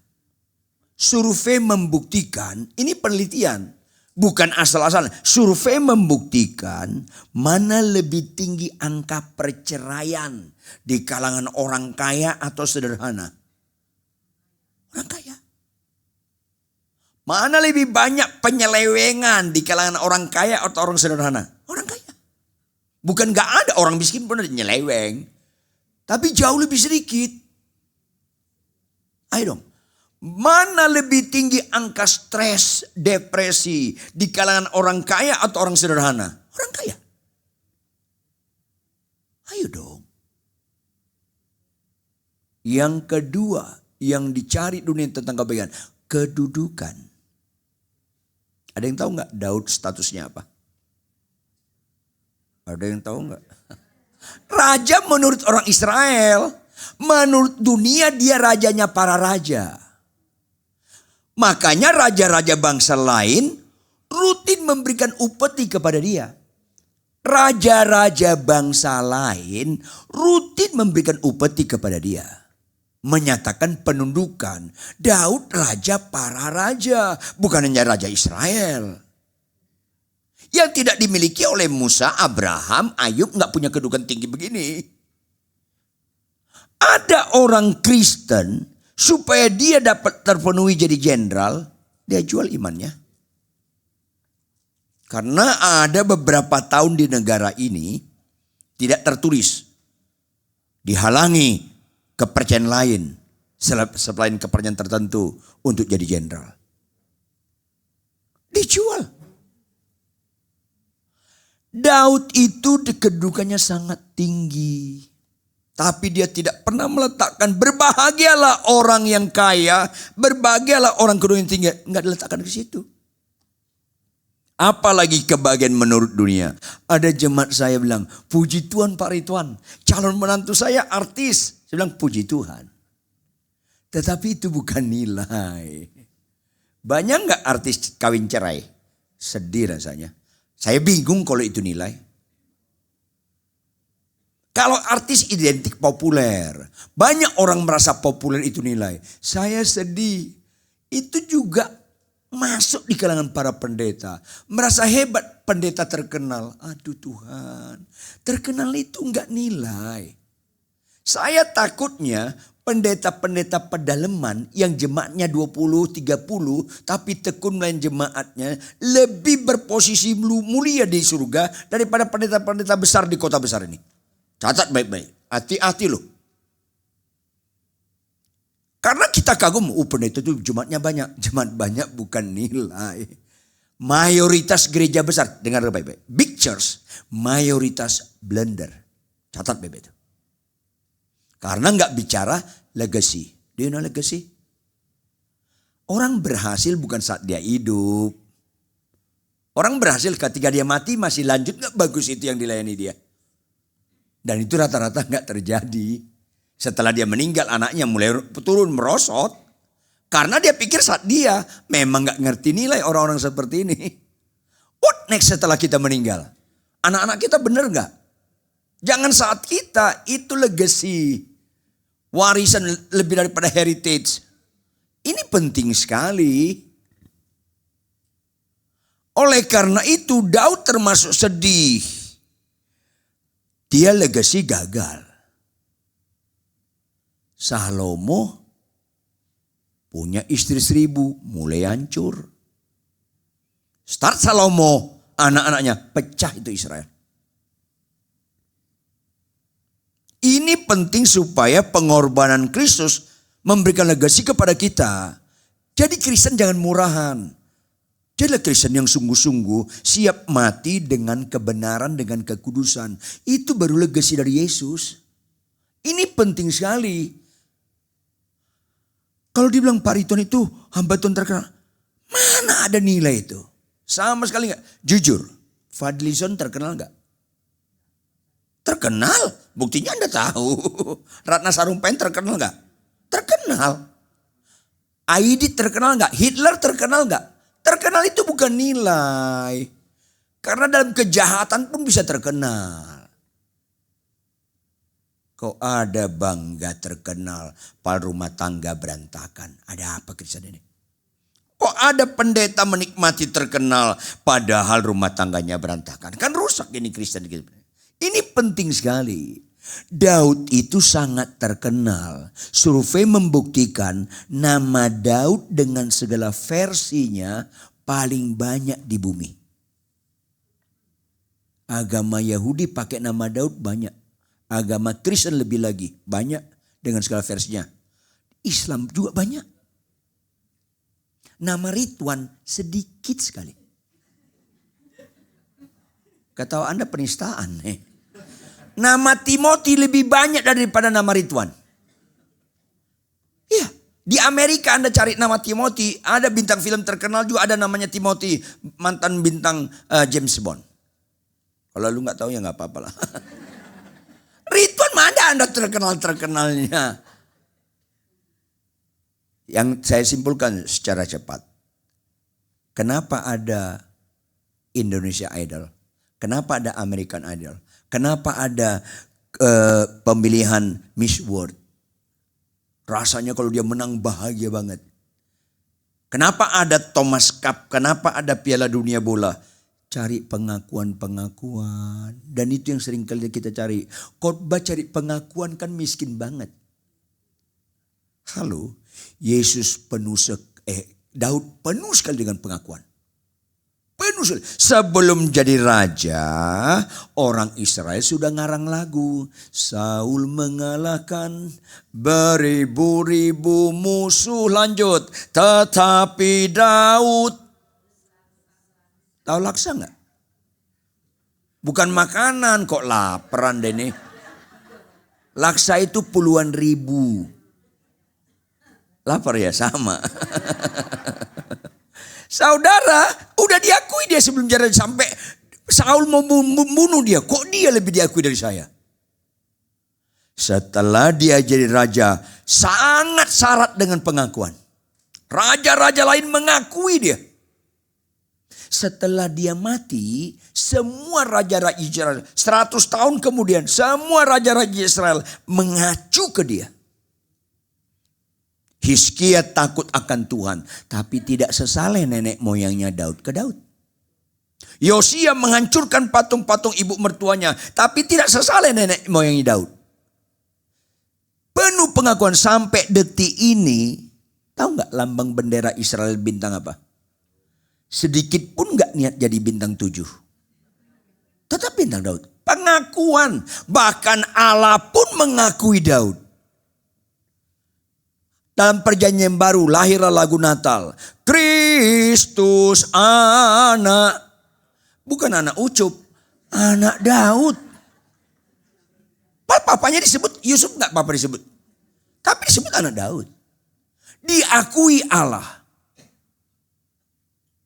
Survei membuktikan, ini penelitian. Bukan asal-asalan. Survei membuktikan mana lebih tinggi angka perceraian di kalangan orang kaya atau sederhana. Orang kaya. Mana lebih banyak penyelewengan di kalangan orang kaya atau orang sederhana? Orang kaya. Bukan gak ada orang miskin pun ada nyeleweng. Tapi jauh lebih sedikit. Ayo dong. Mana lebih tinggi angka stres, depresi di kalangan orang kaya atau orang sederhana? Orang kaya. Ayo dong. Yang kedua yang dicari dunia tentang kebahagiaan, kedudukan. Ada yang tahu nggak Daud statusnya apa? Ada yang tahu nggak? Raja menurut orang Israel. Menurut dunia dia rajanya para raja. Makanya raja-raja bangsa lain rutin memberikan upeti kepada dia. Raja-raja bangsa lain rutin memberikan upeti kepada dia. Menyatakan penundukan. Daud raja para raja. Bukan hanya raja Israel. Yang tidak dimiliki oleh Musa, Abraham, Ayub gak punya kedudukan tinggi begini. Ada orang Kristen supaya dia dapat terpenuhi jadi jenderal. Dia jual imannya. Karena ada beberapa tahun di negara ini tidak tertulis. Dihalangi kepercayaan lain selain kepercayaan tertentu untuk jadi jenderal. Dijual. Daud itu kedudukannya sangat tinggi. Tapi dia tidak pernah meletakkan berbahagialah orang yang kaya, berbahagialah orang kedudukan yang tinggi. Enggak diletakkan ke situ. Apalagi kebahagiaan menurut dunia. Ada jemaat saya bilang, puji Tuhan Pak Ridwan, calon menantu saya artis. Saya bilang, puji Tuhan. Tetapi itu bukan nilai. Banyak gak artis kawin cerai? Sedih rasanya. Saya bingung kalau itu nilai. Kalau artis identik populer. Banyak orang merasa populer itu nilai. Saya sedih. Itu juga masuk di kalangan para pendeta. Merasa hebat pendeta terkenal. Aduh Tuhan. Terkenal itu enggak nilai. Saya takutnya pendeta-pendeta pedalaman yang jemaatnya 20, 30. Tapi tekun melayan jemaatnya lebih berposisi mulia di surga daripada pendeta-pendeta besar di kota besar ini. Catat baik-baik. Hati-hati loh. Karena kita kagum, pendeta itu jemaatnya banyak. Jemaat banyak bukan nilai. Mayoritas gereja besar, dengar baik-baik. Big church, mayoritas blunder. Catat baik-baik itu. Karena gak bicara legacy. Do you know legacy? Orang berhasil bukan saat dia hidup. Orang berhasil ketika dia mati masih lanjut gak bagus itu yang dilayani dia. Dan itu rata-rata gak terjadi. Setelah dia meninggal anaknya mulai turun merosot. Karena dia pikir saat dia memang gak ngerti nilai orang-orang seperti ini. What next setelah kita meninggal? Anak-anak kita benar gak? Jangan saat kita, itu legacy. Warisan lebih daripada heritage. Ini penting sekali. Oleh karena itu Daud termasuk sedih. Dia legacy gagal. Salomo punya istri 1000 mulai hancur. Start Salomo, anak-anaknya pecah itu Israel. Ini penting supaya pengorbanan Kristus memberikan legasi kepada kita. Jadi Kristen jangan murahan. Jadilah Kristen yang sungguh-sungguh siap mati dengan kebenaran, dengan kekudusan. Itu baru legasi dari Yesus. Ini penting sekali. Kalau dibilang Pak Ridwan itu hamba Tuhan terkenal. Mana ada nilai itu? Sama sekali enggak. Jujur, Fadlizon terkenal enggak? Terkenal. Buktinya Anda tahu. Ratna Sarumpait terkenal enggak? Terkenal. Aidit terkenal enggak? Hitler terkenal enggak? Terkenal itu bukan nilai. Karena dalam kejahatan pun bisa terkenal. Kok ada bangga terkenal, padahal rumah tangga berantakan. Ada apa Kristen ini? Kok ada pendeta menikmati terkenal, padahal rumah tangganya berantakan. Kan rusak ini Kristen. Ini penting sekali. Daud itu sangat terkenal. Survei membuktikan nama Daud dengan segala versinya paling banyak di bumi. Agama Yahudi pakai nama Daud banyak. Agama Kristen lebih lagi banyak dengan segala versinya. Islam juga banyak. Nama Ridwan sedikit sekali. Kata Anda penistaan. Nama Timothy lebih banyak daripada nama Ridwan. Iya, di Amerika Anda cari nama Timothy, ada bintang film terkenal juga ada namanya Timothy, mantan bintang James Bond. Kalau lu nggak tahu ya nggak apa-apa lah. Ridwan mana Anda terkenal-terkenalnya? Yang saya simpulkan secara cepat. Kenapa ada Indonesia Idol? Kenapa ada American Idol? Kenapa ada pemilihan Miss World? Rasanya kalau dia menang bahagia banget. Kenapa ada Thomas Cup? Kenapa ada Piala Dunia Bola? Cari pengakuan-pengakuan. Dan itu yang sering kali kita cari. Khotbah cari pengakuan kan miskin banget. Halo, Daud penuh sekali dengan pengakuan. Penuh sekali. Sebelum jadi raja, orang Israel sudah ngarang lagu. Saul mengalahkan beribu-ribu musuh, lanjut. Tetapi Daud, tahu laksa nggak? Bukan makanan, kok laparan deh nih. Laksa itu puluhan ribu. Lapar ya sama. Saudara, udah diakui dia sebelum jadi sampai Saul mau membunuh dia. Kok dia lebih diakui dari saya? Setelah dia jadi raja, sangat syarat dengan pengakuan. Raja-raja lain mengakui dia. Setelah dia mati, semua raja-raja Israel, 100 tahun kemudian, semua raja-raja Israel mengacu ke dia. Hizkia takut akan Tuhan, tapi tidak sesaleh nenek moyangnya Daud ke Daud. Yosia menghancurkan patung-patung ibu mertuanya, tapi tidak sesaleh nenek moyangnya Daud. Penuh pengakuan sampai detik ini. Tahu nggak lambang bendera Israel bintang apa? Sedikit pun nggak niat jadi bintang 7. Tetap bintang Daud. Pengakuan, bahkan Allah pun mengakui Daud. Dalam perjanjian baru lahirlah lagu Natal. Kristus anak. Bukan anak Ucup. Anak Daud. Papanya disebut Yusuf enggak papa disebut. Tapi disebut anak Daud. Diakui Allah.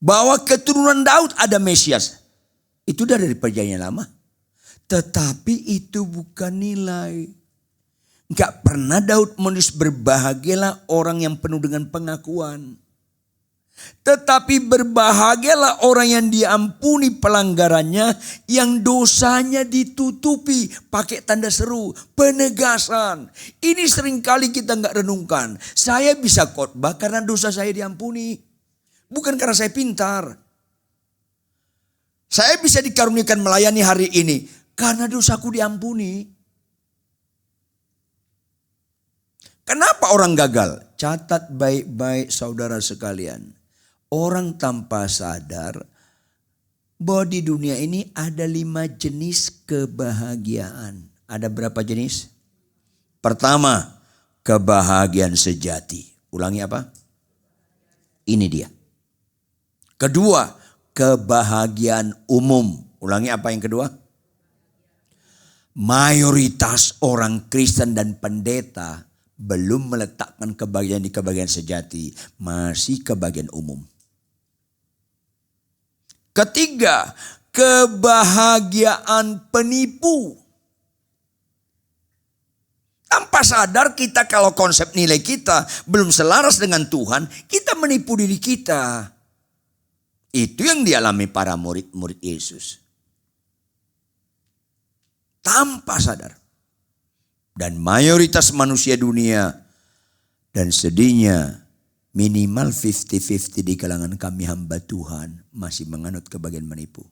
Bahwa keturunan Daud ada Mesias. Itu dari perjanjian lama. Tetapi itu bukan nilai. Enggak pernah Daud menulis berbahagialah orang yang penuh dengan pengakuan. Tetapi berbahagialah orang yang diampuni pelanggarannya, yang dosanya ditutupi, pakai tanda seru, penegasan. Ini seringkali kita enggak renungkan. Saya bisa khotbah karena dosa saya diampuni. Bukan karena saya pintar. Saya bisa dikaruniakan melayani hari ini karena dosaku diampuni. Kenapa orang gagal? Catat baik-baik saudara sekalian. Orang tanpa sadar bahwa di dunia ini ada 5 jenis kebahagiaan. Ada berapa jenis? Pertama, kebahagiaan sejati. Ulangi apa? Ini dia. Kedua, kebahagiaan umum. Ulangi, apa yang kedua? Mayoritas orang Kristen dan pendeta belum meletakkan kebahagiaan di kebahagiaan sejati. Masih kebahagiaan umum. Ketiga, kebahagiaan penipu. Tanpa sadar kita, kalau konsep nilai kita belum selaras dengan Tuhan, kita menipu diri kita. Itu yang dialami para murid-murid Yesus. Tanpa sadar. Dan mayoritas manusia dunia, dan sedihnya minimal 50-50 di kalangan kami hamba Tuhan masih menganut kebahagiaan menipu.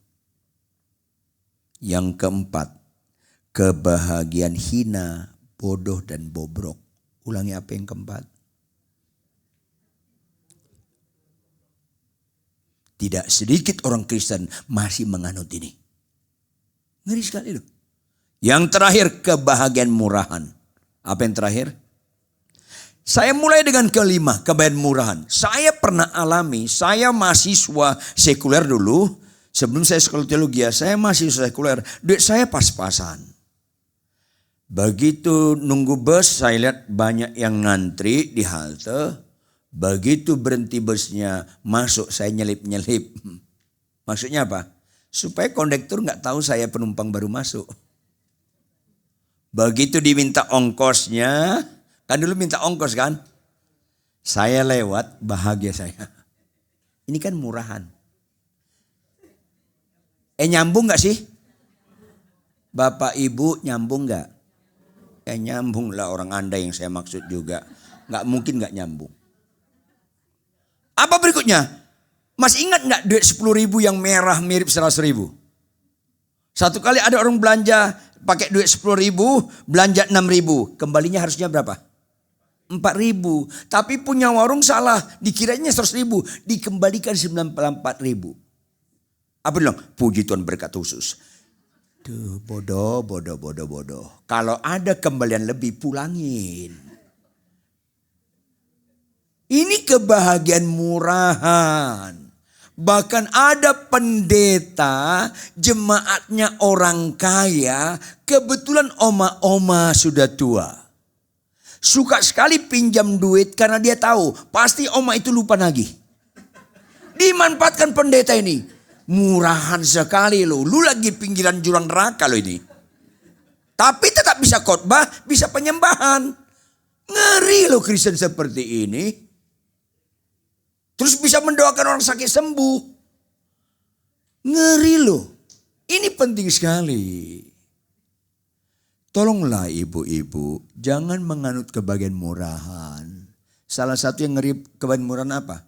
Yang keempat, kebahagiaan hina, bodoh dan bobrok. Ulangi, apa yang keempat? Tidak sedikit orang Kristen masih menganut ini. Ngeri sekali loh. Yang terakhir, kebahagiaan murahan. Apa yang terakhir? Saya mulai dengan kelima, kebahagiaan murahan. Saya pernah alami, saya mahasiswa sekuler dulu. Sebelum saya sekolah teologi, saya mahasiswa sekuler. Duit saya pas-pasan. Begitu nunggu bus, saya lihat banyak yang ngantri di halte. Begitu berhenti busnya, masuk saya nyelip-nyelip. Maksudnya apa? Supaya kondektur nggak tahu saya penumpang baru masuk. Begitu diminta ongkosnya, kan dulu minta ongkos kan? Saya lewat, bahagia saya. Ini kan murahan. Nyambung nggak sih? Bapak Ibu nyambung nggak? Ya nyambung lah, orang Anda yang saya maksud juga. Nggak mungkin nggak nyambung. Apa berikutnya? Masih ingat nggak duit 10.000 yang merah mirip 100.000? Satu kali ada orang belanja pakai duit 10.000, belanja 6.000. Kembalinya harusnya berapa? 4.000. Tapi punya warung salah, dikiranya 100.000, dikembalikan 94.000. Apa bilang? Puji Tuhan, berkat khusus. Duh, bodoh. Kalau ada kembalian lebih, pulangin. Ini kebahagiaan murahan. Bahkan ada pendeta, jemaatnya orang kaya, kebetulan oma-oma sudah tua. Suka sekali pinjam duit karena dia tahu pasti oma itu lupa nagih. Dimanfaatkan pendeta ini. Murahan sekali loh. Lu lagi pinggiran jurang neraka loh ini. Tapi tetap bisa khotbah, bisa penyembahan. Ngeri loh Kristen seperti ini. Terus bisa mendoakan orang sakit sembuh. Ngeri loh. Ini penting sekali. Tolonglah ibu-ibu, jangan menganut kebahagiaan murahan. Salah satu yang ngeri kebahagiaan murahan apa?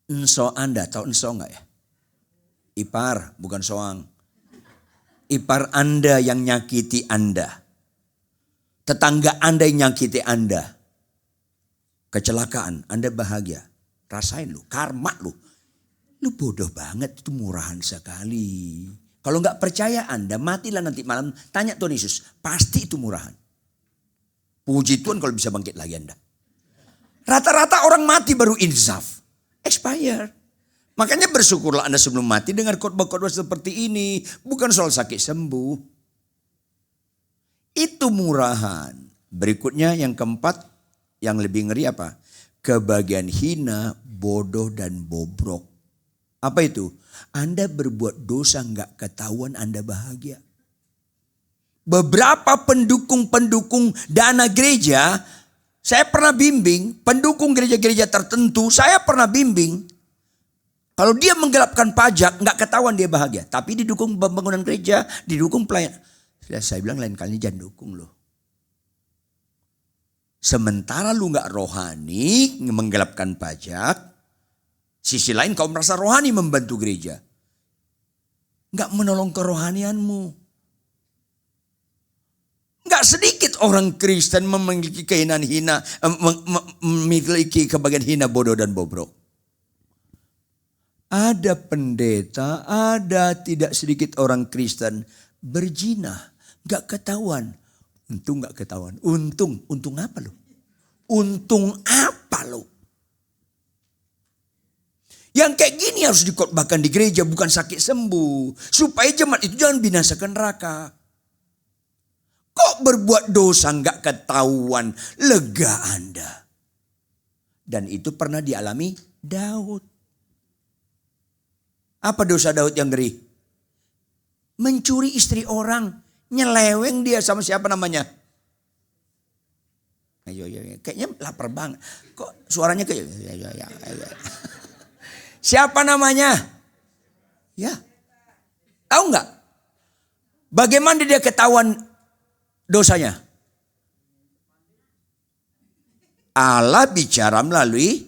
Enso Anda, tahu enso enggak ya? Ipar, bukan soang. Ipar Anda yang nyakiti Anda. Tetangga Anda yang nyakiti Anda. Kecelakaan, Anda bahagia. Rasain lu, karma lu. Lu bodoh banget, itu murahan sekali. Kalau nggak percaya Anda, matilah nanti malam. Tanya Tuhan Yesus, pasti itu murahan. Puji Tuhan kalau bisa bangkit lagi Anda. Rata-rata orang mati baru insaf. Expired. Makanya bersyukurlah Anda sebelum mati dengar khotbah-khotbah seperti ini. Bukan soal sakit sembuh. Itu murahan. Berikutnya yang keempat, yang lebih ngeri apa? Kebahagiaan hina, bodoh dan bobrok. Apa itu? Anda berbuat dosa nggak ketahuan Anda bahagia. Beberapa pendukung-pendukung dana gereja, saya pernah bimbing, pendukung gereja-gereja tertentu, saya pernah bimbing. Kalau dia menggelapkan pajak, nggak ketahuan dia bahagia. Tapi didukung pembangunan gereja, didukung pelayan. Saya bilang lain kali jangan dukung loh. Sementara lu nggak rohani, menggelapkan pajak. Sisi lain kau merasa rohani membantu gereja. Nggak menolong kerohanianmu. Nggak sedikit orang Kristen memiliki kehinaan hina, memiliki kebahagiaan hina, bodoh dan bobrok. Ada pendeta, ada tidak sedikit orang Kristen berzina, nggak ketahuan. Untung nggak ketahuan. Untung apa lo? Untung apa lo? Yang kayak gini harus dikhotbahkan di gereja, bukan sakit sembuh. Supaya jemaat itu jangan binasa ke neraka. Kok berbuat dosa nggak ketahuan, lega Anda. Dan itu pernah dialami Daud. Apa dosa Daud yang ngeri? Mencuri istri orang, nyeleweng dia sama siapa namanya? Ayo, kayaknya lapar banget. Kok suaranya kayak siapa namanya? Ya. Tahu nggak? Bagaimana dia ketahuan dosanya? Allah bicara melalui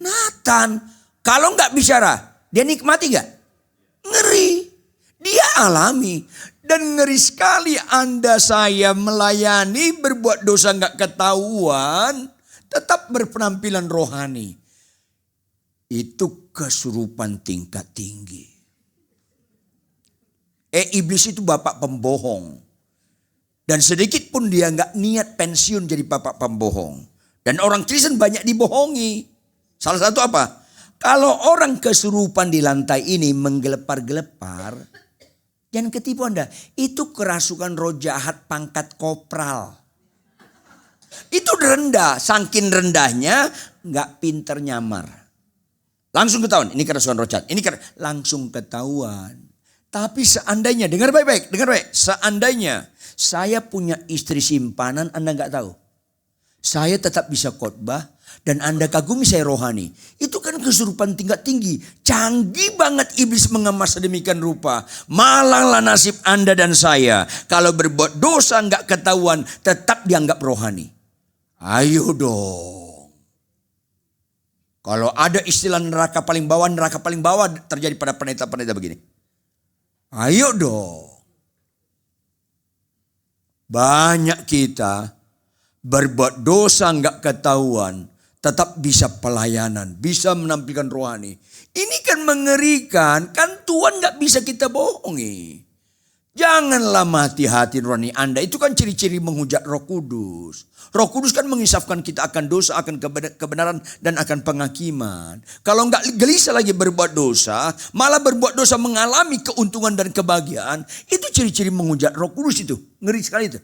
Nathan. Kalau nggak bicara, dia nikmati nggak? Ngeri. Dia alami. Dan ngeri sekali Anda saya melayani, berbuat dosa nggak ketahuan, tetap berpenampilan rohani. Itu kesurupan tingkat tinggi. Iblis itu bapak pembohong. Dan sedikit pun dia nggak niat pensiun jadi bapak pembohong. Dan orang Kristen banyak dibohongi. Salah satu apa? Kalau orang kesurupan di lantai ini menggelepar-gelepar, jangan ketipu Anda. Itu kerasukan roh jahat pangkat kopral. Itu rendah. Saking rendahnya nggak pinter nyamar. Langsung ketahuan. Ini kerasukan roh jahat. Ini langsung ketahuan. Tapi seandainya, dengar baik-baik. Seandainya saya punya istri simpanan, Anda nggak tahu. Saya tetap bisa khotbah dan Anda kagumi saya rohani. Itu kan kesurupan tingkat tinggi. Canggih banget iblis mengemas sedemikian rupa. Malanglah nasib Anda dan saya. Kalau berbuat dosa nggak ketahuan, tetap dianggap rohani. Ayo dong. Kalau ada istilah neraka paling bawah terjadi pada pendeta-pendeta begini. Ayo dong. Banyak kita berbuat dosa nggak ketahuan, tetap bisa pelayanan, bisa menampilkan rohani. Ini kan mengerikan, kan Tuhan nggak bisa kita bohongi. Janganlah mati hati rohani Anda, itu kan ciri-ciri menghujat Roh Kudus. Roh Kudus kan mengisafkan kita akan dosa, akan kebenaran dan akan penghakiman. Kalau nggak gelisah lagi berbuat dosa, malah berbuat dosa mengalami keuntungan dan kebahagiaan, itu ciri-ciri menghujat Roh Kudus itu. Ngeri sekali itu.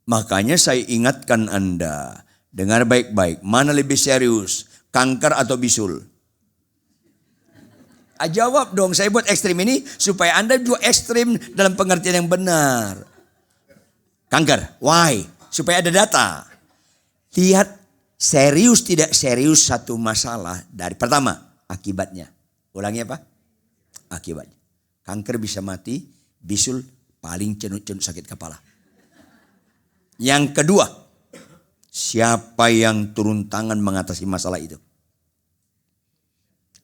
Makanya saya ingatkan Anda, dengar baik-baik, mana lebih serius, kanker atau bisul? Jawab dong, saya buat ekstrim ini supaya Anda juga ekstrim dalam pengertian yang benar. Kanker, why? Supaya ada data. Lihat serius tidak serius satu masalah dari pertama, akibatnya. Ulangi apa? Akibatnya. Kanker bisa mati, bisul paling cenut-cenut sakit kepala. Yang kedua, siapa yang turun tangan mengatasi masalah itu?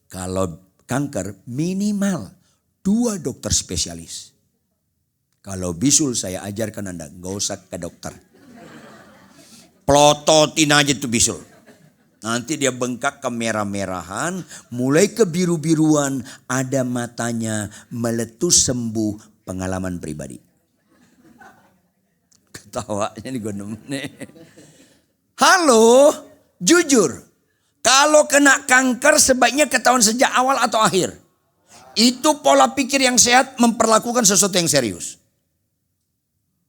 Kalau kanker minimal 2 dokter spesialis. Kalau bisul saya ajarkan Anda, gak usah ke dokter. Plototin aja tuh bisul. Nanti dia bengkak ke merah-merahan, mulai ke biru-biruan, ada matanya, meletus sembuh, pengalaman pribadi. Ketawanya nih gue nih. Halo, jujur. Kalau kena kanker sebaiknya ketahuan sejak awal atau akhir. Itu pola pikir yang sehat memperlakukan sesuatu yang serius.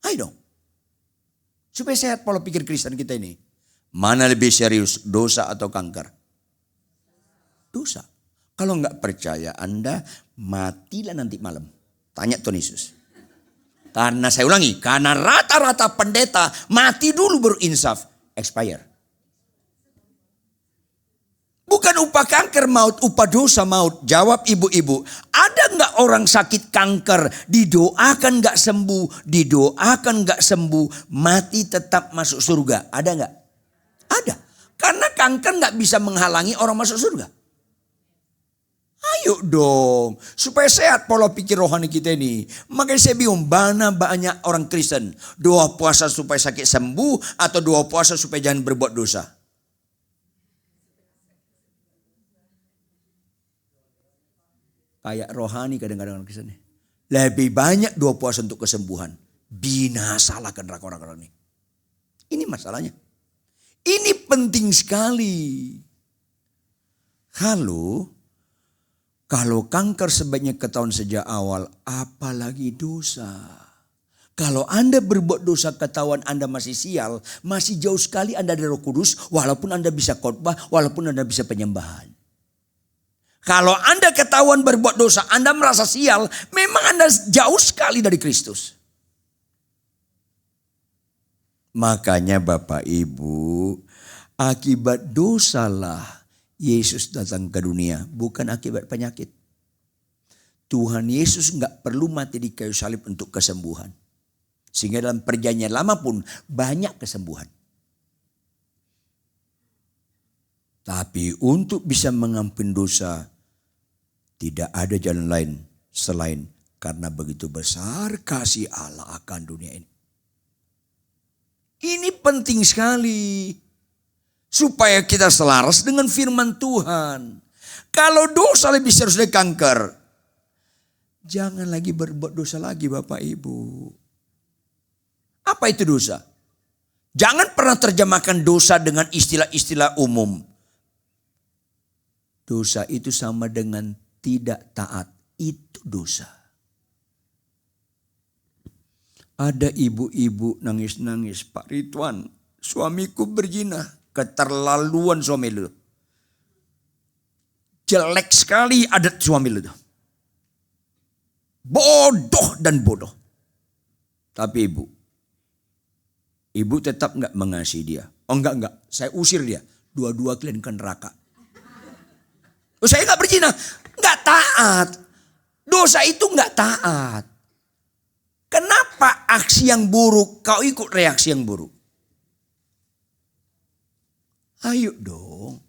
Ayo dong. Supaya sehat pola pikir Kristen kita ini. Mana lebih serius, dosa atau kanker? Dosa. Kalau nggak percaya Anda, matilah nanti malam. Tanya Tuhan Yesus. Karena saya ulangi, karena rata-rata pendeta mati dulu baru insaf. Expire. Bukan upah kanker maut, upah dosa maut. Jawab ibu-ibu, ada nggak orang sakit kanker, didoakan nggak sembuh, mati tetap masuk surga? Ada nggak? Ada. Karena kanker nggak bisa menghalangi orang masuk surga. Ayo dong, supaya sehat pola pikir rohani kita ini. Makanya saya bingung, mana banyak orang Kristen doa puasa supaya sakit sembuh atau doa puasa supaya jangan berbuat dosa. Kayak rohani kadang-kadang orang Kristen. Lebih banyak doa puasa untuk kesembuhan. Binasalah kan orang-orang ini. Ini masalahnya. Ini penting sekali. Kalau kanker sebaiknya ketahuan sejak awal, apalagi dosa. Kalau Anda berbuat dosa ketahuan Anda masih sial, masih jauh sekali Anda dari Roh Kudus, walaupun Anda bisa khotbah, walaupun Anda bisa penyembahan. Kalau Anda ketahuan berbuat dosa, Anda merasa sial, memang Anda jauh sekali dari Kristus. Makanya Bapak Ibu, akibat dosalah Yesus datang ke dunia, bukan akibat penyakit. Tuhan Yesus nggak perlu mati di kayu salib untuk kesembuhan. Sehingga dalam perjanjian lama pun banyak kesembuhan. Tapi untuk bisa mengampuni dosa, tidak ada jalan lain selain karena begitu besar kasih Allah akan dunia ini. Ini penting sekali. Supaya kita selaras dengan firman Tuhan. Kalau dosa lebih serius dari kanker, jangan lagi berbuat dosa lagi Bapak Ibu. Apa itu dosa? Jangan pernah terjemahkan dosa dengan istilah-istilah umum. Dosa itu sama dengan tidak taat. Itu dosa. Ada ibu-ibu nangis-nangis. Pak Ridwan, suamiku berzina. Keterlaluan suami lu. Jelek sekali adat suami lu. Bodoh dan bodoh. Tapi ibu tetap enggak mengasihi dia. Oh enggak. Saya usir dia. Dua-dua kalian ke neraka. Oh, saya enggak berzina. Enggak taat. Dosa itu enggak taat. Kenapa aksi yang buruk kau ikut reaksi yang buruk? Ayo dong.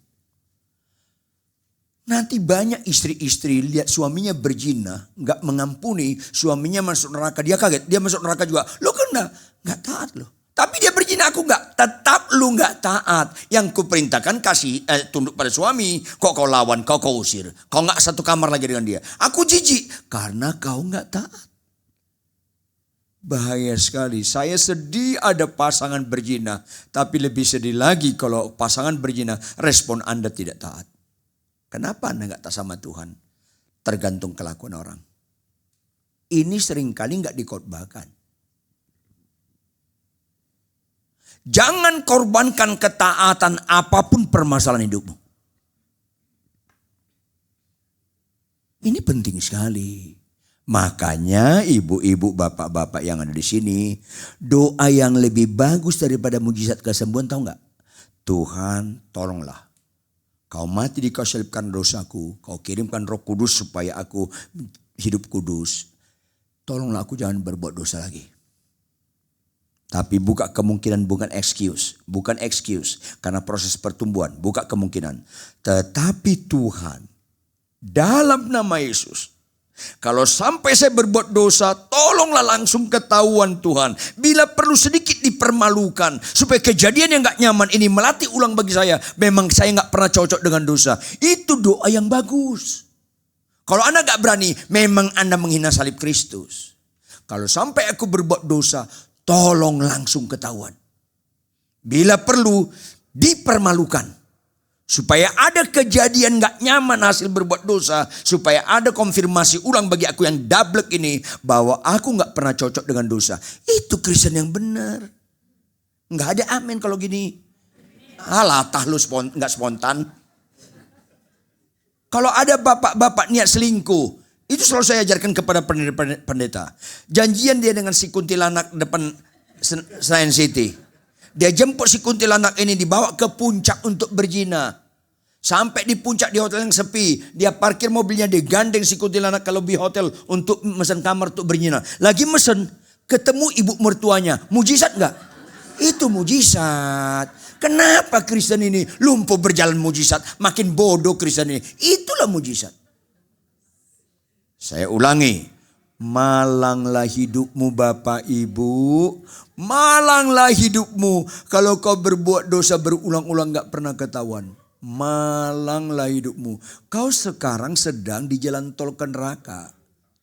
Nanti banyak istri-istri lihat suaminya berzina, enggak mengampuni, suaminya masuk neraka, dia kaget, dia masuk neraka juga. Lo kan enggak taat lo. Tapi dia berzina, aku enggak. Tetap lu enggak taat. Yang kuperintahkan kasih tunduk pada suami. Kok kau lawan, kau usir. Kau enggak satu kamar lagi dengan dia. Aku jijik karena kau enggak taat. Bahaya sekali. Saya sedih ada pasangan berzina. Tapi lebih sedih lagi kalau pasangan berzina respon Anda tidak taat. Kenapa Anda enggak taat sama Tuhan? Tergantung kelakuan orang. Ini seringkali enggak dikhotbahkan. Jangan korbankan ketaatan apapun permasalahan hidupmu. Ini penting sekali. Makanya ibu-ibu, bapak-bapak yang ada di sini, doa yang lebih bagus daripada mujizat kesembuhan tahu nggak? Tuhan, tolonglah. Kau mati di kayu salib karena dosaku. Kau kirimkan Roh Kudus supaya aku hidup kudus. Tolonglah aku jangan berbuat dosa lagi. Tapi buka kemungkinan, bukan excuse. Bukan excuse. Karena proses pertumbuhan. Buka kemungkinan. Tetapi Tuhan, dalam nama Yesus, kalau sampai saya berbuat dosa, tolonglah langsung ketahuan Tuhan. Bila perlu sedikit dipermalukan. Supaya kejadian yang gak nyaman ini melatih ulang bagi saya. Memang saya gak pernah cocok dengan dosa. Itu doa yang bagus. Kalau Anda gak berani, memang Anda menghina salib Kristus. Kalau sampai aku berbuat dosa, tolong langsung ketahuan. Bila perlu dipermalukan. Supaya ada kejadian gak nyaman hasil berbuat dosa. Supaya ada konfirmasi ulang bagi aku yang dablek ini. Bahwa aku gak pernah cocok dengan dosa. Itu Kristen yang benar. Gak ada amin kalau gini. Latah lu gak spontan. Kalau ada bapak-bapak niat selingkuh. Itu selalu saya ajarkan kepada pendeta. Janjian dia dengan si kuntilanak depan Senayan City. Dia jemput si kuntilanak ini dibawa ke puncak untuk berzina. Sampai di puncak di hotel yang sepi. Dia parkir mobilnya, dia gandeng si kuntilanak ke lobi hotel untuk mesen kamar untuk berzina. Lagi mesen, ketemu ibu mertuanya. Mujizat gak? Itu mujizat. Kenapa Kristen ini lumpuh berjalan mujizat? Makin bodoh Kristen ini. Itulah mujizat. Saya ulangi, malanglah hidupmu Bapak Ibu, malanglah hidupmu kalau kau berbuat dosa berulang-ulang gak pernah ketahuan. Malanglah hidupmu. Kau sekarang sedang di jalan tol ke neraka.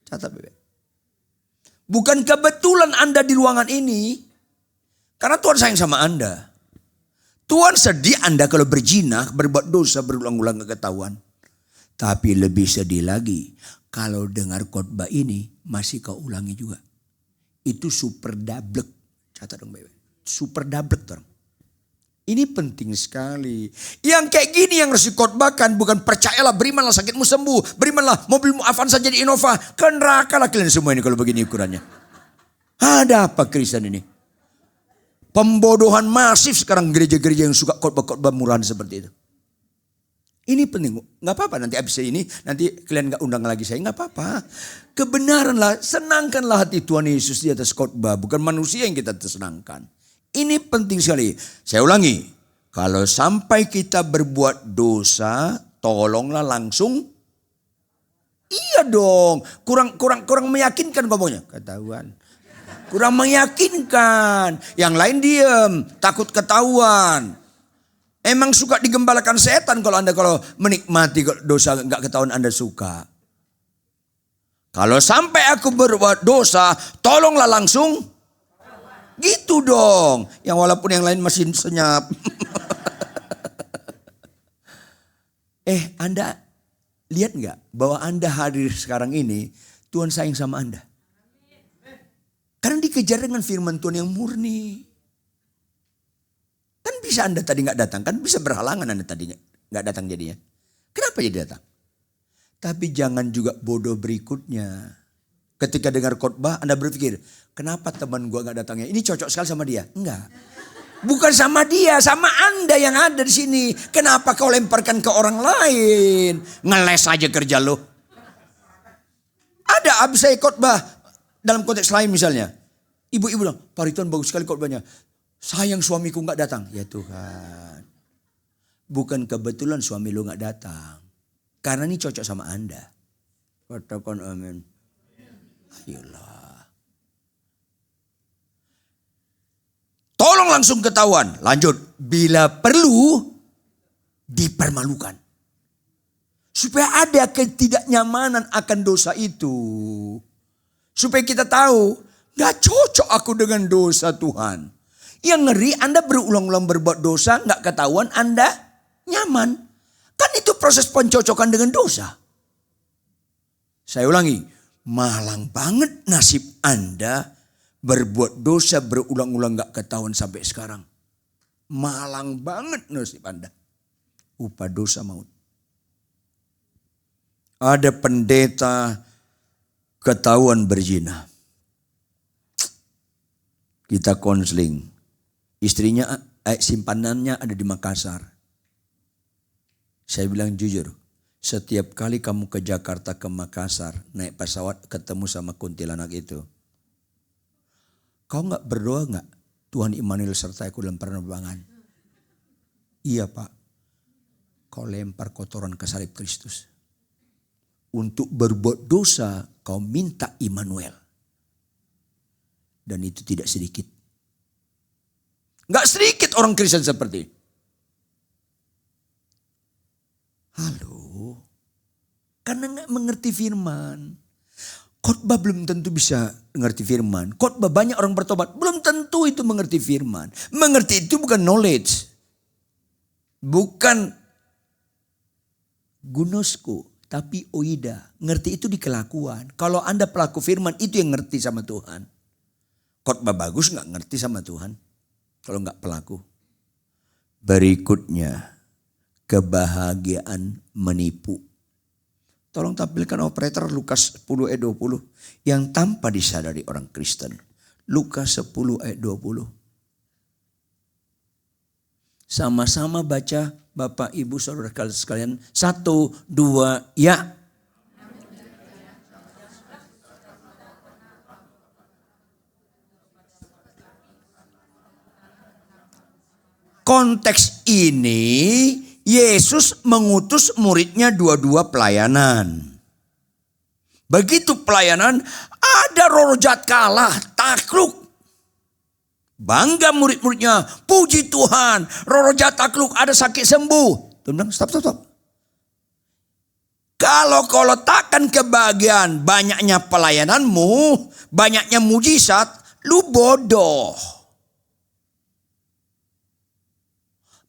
Catat Bebe. Bukan kebetulan Anda di ruangan ini, karena Tuhan sayang sama Anda. Tuhan sedih Anda kalau berzina, berbuat dosa berulang-ulang gak ketahuan. Tapi lebih sedih lagi, kalau dengar khotbah ini masih kau ulangi juga. Itu super dablek. Catat dong baik-baik. Super dablek orang. Ini penting sekali. Yang kayak gini yang harus dikhotbahkan, bukan percayalah, berimanlah sakitmu sembuh, berimanlah mobilmu Avanza jadi Innova. Ke neraka lah kalian semua ini kalau begini ukurannya. Ada apa Kristen ini? Pembodohan masif sekarang gereja-gereja yang suka khotbah-khotbah murahan seperti itu. Ini penting, nggak apa-apa nanti abis ini, nanti kalian nggak undang lagi saya, nggak apa-apa. Kebenaranlah, senangkanlah hati Tuhan Yesus di atas khotbah, bukan manusia yang kita tersenangkan. Ini penting sekali. Saya ulangi, kalau sampai kita berbuat dosa, tolonglah langsung. Iya dong, kurang meyakinkan ngomongnya, ketahuan. Kurang meyakinkan, yang lain diem, takut ketahuan. Emang suka digembalakan setan kalau Anda menikmati dosa nggak ketahuan Anda suka. Kalau sampai aku berbuat dosa, tolonglah langsung. Gitu dong. Yang walaupun yang lain masih senyap. Anda lihat nggak bahwa Anda hadir sekarang ini, Tuhan sayang sama Anda. Karena dikejar dengan firman Tuhan yang murni. Kan bisa Anda tadi nggak datang, kan bisa berhalangan Anda tadinya nggak datang jadinya. Kenapa jadi datang? Tapi jangan juga bodoh berikutnya. Ketika dengar khotbah Anda berpikir, kenapa teman gua nggak datangnya? Ini cocok sekali sama dia. Enggak. Bukan sama dia, sama Anda yang ada di sini. Kenapa kau lemparkan ke orang lain? Ngeles aja kerja lo. Ada abis saya khotbah dalam konteks lain misalnya. Ibu-ibu bilang, Pak Ridwan bagus sekali khotbahnya. Sayang suamiku gak datang. Ya Tuhan. Bukan kebetulan suami lu gak datang. Karena ini cocok sama Anda. Katakan amin. Ayolah. Tolong langsung ketahuan. Lanjut. Bila perlu dipermalukan. Supaya ada ketidaknyamanan akan dosa itu. Supaya kita tahu. Gak cocok aku dengan dosa Tuhan. Yang ngeri Anda berulang-ulang berbuat dosa, gak ketahuan Anda nyaman. Kan itu proses pencocokan dengan dosa. Saya ulangi, malang banget nasib Anda berbuat dosa berulang-ulang gak ketahuan sampai sekarang. Malang banget nasib Anda. Upah dosa maut. Ada pendeta ketahuan berzina. Kita konseling. Istrinya, simpanannya ada di Makassar. Saya bilang jujur, setiap kali kamu ke Jakarta ke Makassar, naik pesawat ketemu sama kuntilanak itu. Kau gak berdoa gak? Tuhan Immanuel sertai aku dalam penerbangan. Iya Pak, kau lempar kotoran ke salib Kristus. Untuk berbuat dosa, kau minta Immanuel. Dan itu tidak sedikit. Gak sedikit orang Kristen seperti. Halo. Karena gak mengerti firman. Khotbah belum tentu bisa mengerti firman. Khotbah banyak orang bertobat. Belum tentu itu mengerti firman. Mengerti itu bukan knowledge. Bukan gunosku. Tapi oida. Ngerti itu di kelakuan. Kalau Anda pelaku firman itu yang ngerti sama Tuhan. Khotbah bagus gak ngerti sama Tuhan. Kalau enggak pelaku. Berikutnya, kebahagiaan menipu. Tolong tampilkan operator Lukas 10 ayat 20. Yang tanpa disadari orang Kristen. Lukas 10 ayat 20. Sama-sama baca Bapak Ibu Saudara sekalian. 1, 2, ya. Konteks ini Yesus mengutus muridnya 2 pelayanan. Begitu pelayanan ada roh jahat kalah, takluk. Bangga murid-muridnya, puji Tuhan, roh jahat takluk, ada sakit sembuh. Tuhan bilang stop. Kalau kau letakkan kebahagiaan banyaknya pelayananmu, banyaknya mujizat, lu bodoh.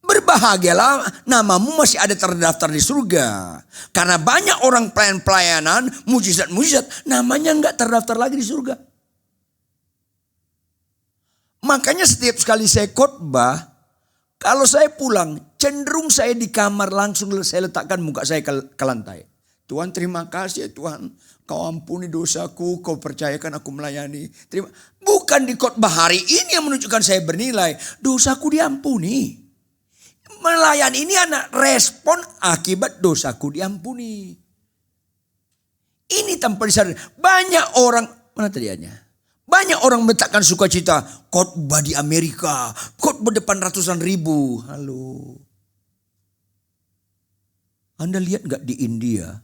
Berbahagialah, namamu masih ada terdaftar di surga. Karena banyak orang pelayanan, mujizat-mujizat, namanya nggak terdaftar lagi di surga. Makanya setiap sekali saya khotbah, kalau saya pulang, cenderung saya di kamar langsung saya letakkan muka saya ke lantai. Tuhan, terima kasih ya Tuhan, kau ampuni dosaku, kau percayakan aku melayani. Bukan di khotbah hari ini yang menunjukkan saya bernilai, dosaku diampuni. Melayani ini anak respon akibat dosaku diampuni. Ini tanpa disadari. Banyak orang, mana tadinya? Banyak orang meletakkan sukacita. Khotbah di Amerika, khotbah depan ratusan ribu. Halo. Anda lihat gak di India?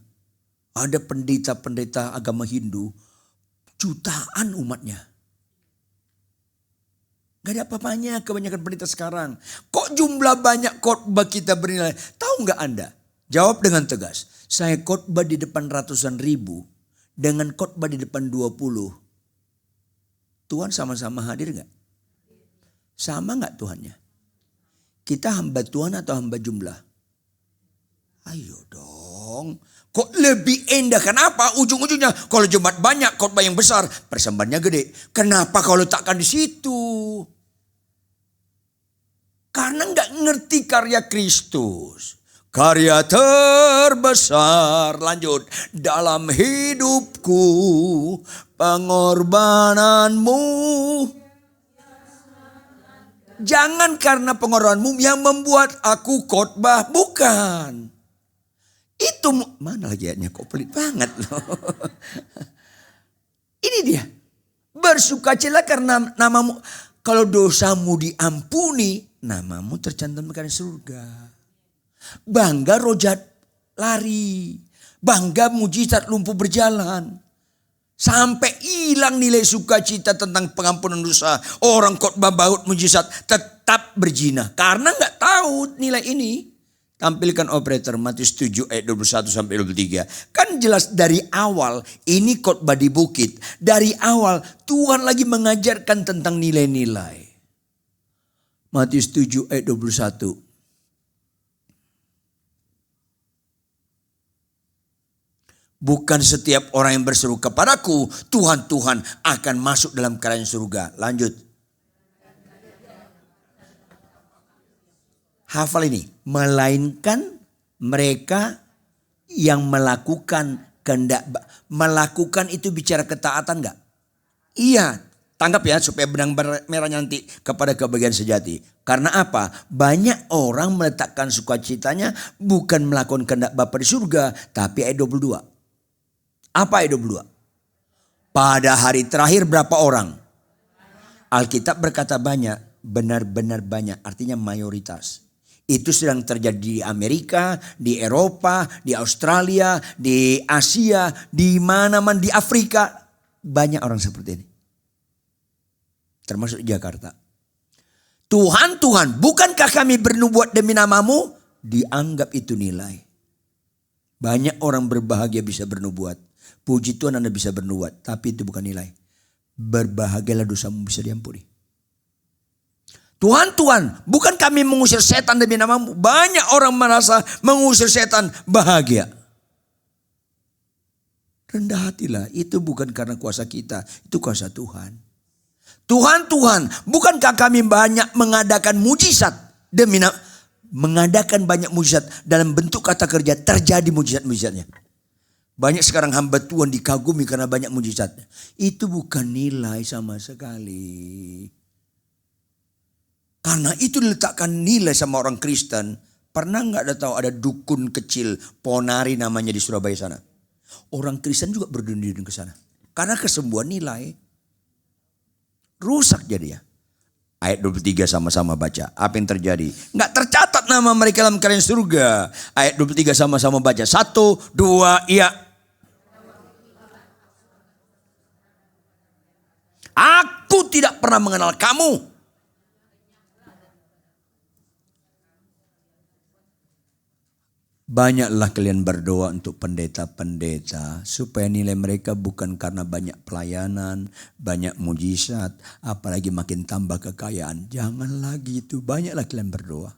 Ada pendeta-pendeta agama Hindu. Jutaan umatnya. Gak ada apa-apanya kebanyakan pendeta sekarang. Kok jumlah banyak khotbah kita bernilai? Tahu gak Anda? Jawab dengan tegas. Saya khotbah di depan ratusan ribu. Dengan khotbah di depan 20. Tuhan sama-sama hadir gak? Sama gak Tuhannya? Kita hamba Tuhan atau hamba jumlah? Ayo dong. Kok lebih indah? Kenapa? Ujung-ujungnya kalau jemaat banyak, khotbah yang besar, persembahannya gede. Kenapa kau letakkan di situ? Karena nggak ngerti karya Kristus. Karya terbesar, lanjut, dalam hidupku, pengorbananmu. Jangan karena pengorbananmu yang membuat aku khotbah, bukan. Itu mana lagi ayatnya, kok pelit banget loh. Ini dia. Bersukacitalah karena namamu. Kalau dosamu diampuni, namamu tercantum di surga. Bangga rojat lari. Bangga mujizat lumpuh berjalan. Sampai hilang nilai sukacita tentang pengampunan dosa. Orang khotbah baut mujizat tetap berzina. Karena gak tahu nilai ini. Tampilkan operator Matius 7 ayat 21 sampai 23. Kan jelas dari awal ini khotbah di bukit. Dari awal Tuhan lagi mengajarkan tentang nilai-nilai. Matius 7 ayat 21. Bukan setiap orang yang berseru kepadaku, Tuhan, Tuhan akan masuk dalam kerajaan surga. Lanjut. Hafal ini. Melainkan mereka yang melakukan kehendak. Melakukan itu bicara ketaatan enggak? Iya. Tanggap ya supaya benang merah nanti kepada kebahagiaan sejati. Karena apa? Banyak orang meletakkan sukacitanya bukan melakukan kehendak Bapa di surga. Tapi ayat 22. Apa ayat 22? Pada hari terakhir berapa orang? Alkitab berkata banyak. Benar-benar banyak. Artinya mayoritas. Itu sedang terjadi di Amerika, di Eropa, di Australia, di Asia, di mana-mana, di Afrika. Banyak orang seperti ini. Termasuk Jakarta. Tuhan, Tuhan, bukankah kami bernubuat demi namamu? Dianggap itu nilai. Banyak orang berbahagia bisa bernubuat. Puji Tuhan Anda bisa bernubuat. Tapi itu bukan nilai. Berbahagialah dosamu bisa diampuni. Tuhan, Tuhan, bukan kami mengusir setan demi namamu. Banyak orang merasa mengusir setan bahagia. Rendah hatilah, itu bukan karena kuasa kita, itu kuasa Tuhan. Tuhan, Tuhan, bukankah kami banyak mengadakan mujizat demi mengadakan banyak mujizat dalam bentuk kata kerja, terjadi mujizat-mujizatnya. Banyak sekarang hamba Tuhan dikagumi karena banyak mujizatnya. Itu bukan nilai sama sekali. Karena itu diletakkan nilai sama orang Kristen. Pernah gak ada tahu ada dukun kecil Ponari namanya di Surabaya sana. Orang Kristen juga berdundun ke sana. Karena kesembuhan nilai. Rusak jadi ya. Ayat 23 sama-sama baca. Apa yang terjadi? Gak tercatat nama mereka dalam kerajaan surga. Ayat 23 sama-sama baca. 1, 2, iya. Aku tidak pernah mengenal kamu. Banyaklah kalian berdoa untuk pendeta-pendeta supaya nilai mereka bukan karena banyak pelayanan, banyak mujizat, apalagi makin tambah kekayaan. Jangan lagi itu, banyaklah kalian berdoa.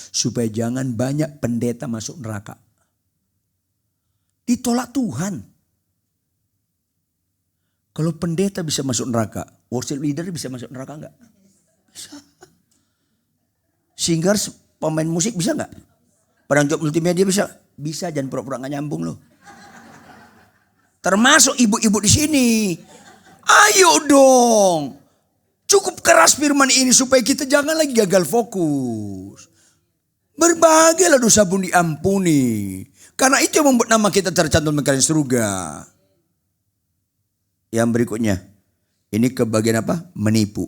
Supaya jangan banyak pendeta masuk neraka. Ditolak Tuhan. Kalau pendeta bisa masuk neraka, worship leader bisa masuk neraka enggak? Bisa. Singers, pemain musik bisa enggak? Penunjuk multimedia bisa? Bisa, jangan pura-pura enggak nyambung loh. Termasuk ibu-ibu di sini. Ayo dong. Cukup keras firman ini supaya kita jangan lagi gagal fokus. Berbahagialah dosa pun diampuni. Karena itu yang membuat nama kita tercantum di kerajaan surga. Yang berikutnya. Ini kebagian apa? Menipu.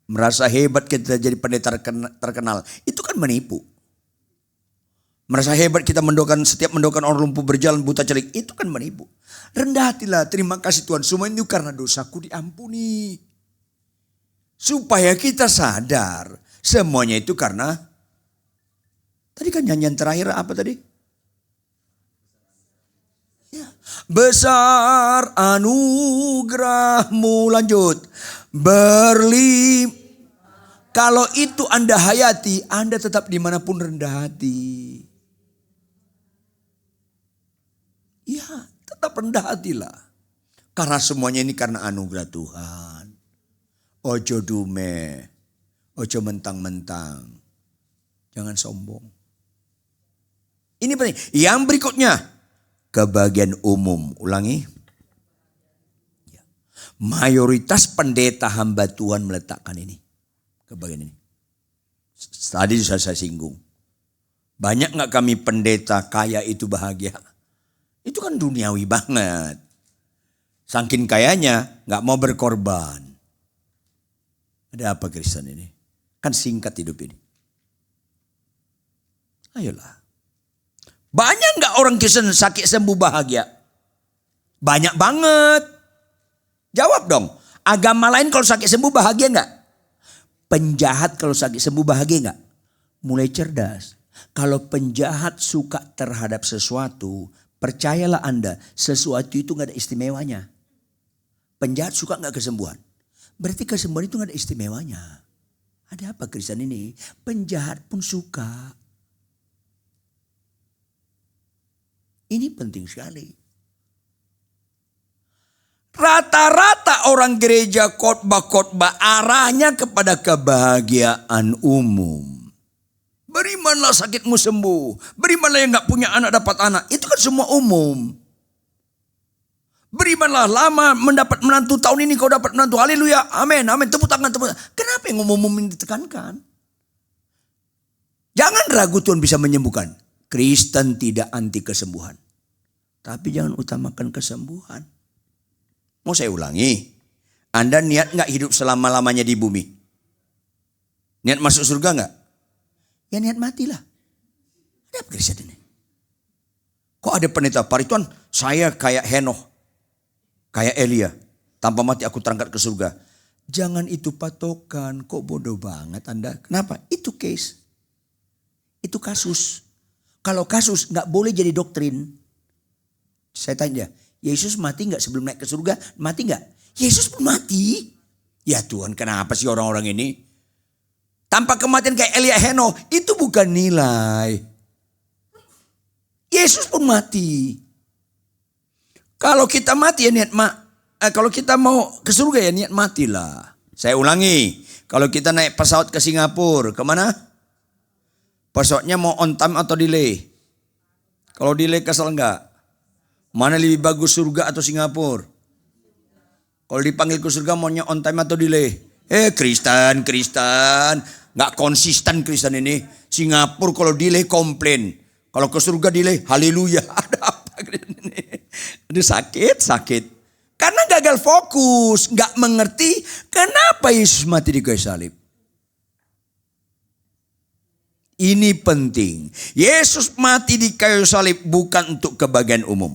Merasa hebat kita jadi pendeta terkenal. Itu kan menipu. Merasa hebat kita setiap mendoakan orang lumpuh berjalan buta celik. Itu kan menipu. Rendah hatilah, terima kasih Tuhan. Semua itu karena dosaku diampuni. Supaya kita sadar. Semuanya itu karena. Tadi kan nyanyian terakhir apa tadi? Ya. Besar anugerahmu, lanjut. Kalau itu Anda hayati, Anda tetap dimanapun rendah hati. Ya, tetap rendah hatilah. Karena semuanya ini karena anugerah Tuhan. Ojo dume, ojo mentang-mentang. Jangan sombong. Ini penting. Yang berikutnya, kebagian umum. Ulangi. Mayoritas pendeta hamba Tuhan meletakkan ini. Kebagian ini. Tadi sudah saya singgung. Banyak gak kami pendeta kaya itu bahagia? Itu kan duniawi banget. Saking kayanya gak mau berkorban. Ada apa Kristen ini? Kan singkat hidup ini. Ayolah. Banyak gak orang Kristen sakit sembuh bahagia? Banyak banget. Jawab dong. Agama lain kalau sakit sembuh bahagia gak? Penjahat kalau sakit sembuh bahagia gak? Mulai cerdas. Kalau penjahat suka terhadap sesuatu, percayalah Anda, sesuatu itu gak ada istimewanya. Penjahat suka gak kesembuhan? Berarti kesembuhan itu gak ada istimewanya. Ada apa Kristen ini? Penjahat pun suka. Ini penting sekali. Rata-rata orang gereja khotbah-khotbah arahnya kepada kebahagiaan umum. Berimanlah sakitmu sembuh. Berimanlah yang gak punya anak dapat anak. Itu kan semua umum. Berimanlah lama mendapat menantu, tahun ini kau dapat menantu. Haleluya. Amin. Amin. Tepuk tangan. Kenapa yang umum ini ditekankan? Jangan ragu Tuhan bisa menyembuhkan. Kristen tidak anti kesembuhan. Tapi jangan utamakan kesembuhan. Mau saya ulangi. Anda niat gak hidup selama-lamanya di bumi? Niat masuk surga gak? Ya niat matilah. Ada apa Kristen ini? Kok ada pendeta Parituan? Saya kayak Henoh. Kayak Elia, tanpa mati aku terangkat ke surga. Jangan itu patokan, kok bodoh banget Anda. Kenapa? Itu case. Itu kasus. Kalau kasus gak boleh jadi doktrin. Saya tanya, Yesus mati gak sebelum naik ke surga? Mati gak? Yesus pun mati. Ya Tuhan, kenapa sih orang-orang ini? Tanpa kematian kayak Elia Henoh, itu bukan nilai. Yesus pun mati. Kalau kita mati ya kalau kita mau ke surga ya niat matilah. Saya ulangi, kalau kita naik pesawat ke Singapura, kemana? Pesawatnya mau on time atau delay? Kalau delay kesel enggak? Mana lebih bagus surga atau Singapura? Kalau dipanggil ke surga maunya on time atau delay? Kristen, nggak konsisten Kristen ini. Singapura kalau delay komplain, kalau ke surga delay, haleluya. Ada apa ini? Aduh sakit. Karena gagal fokus, nggak mengerti kenapa Yesus mati di kayu salib. Ini penting. Yesus mati di kayu salib bukan untuk kebahagiaan umum.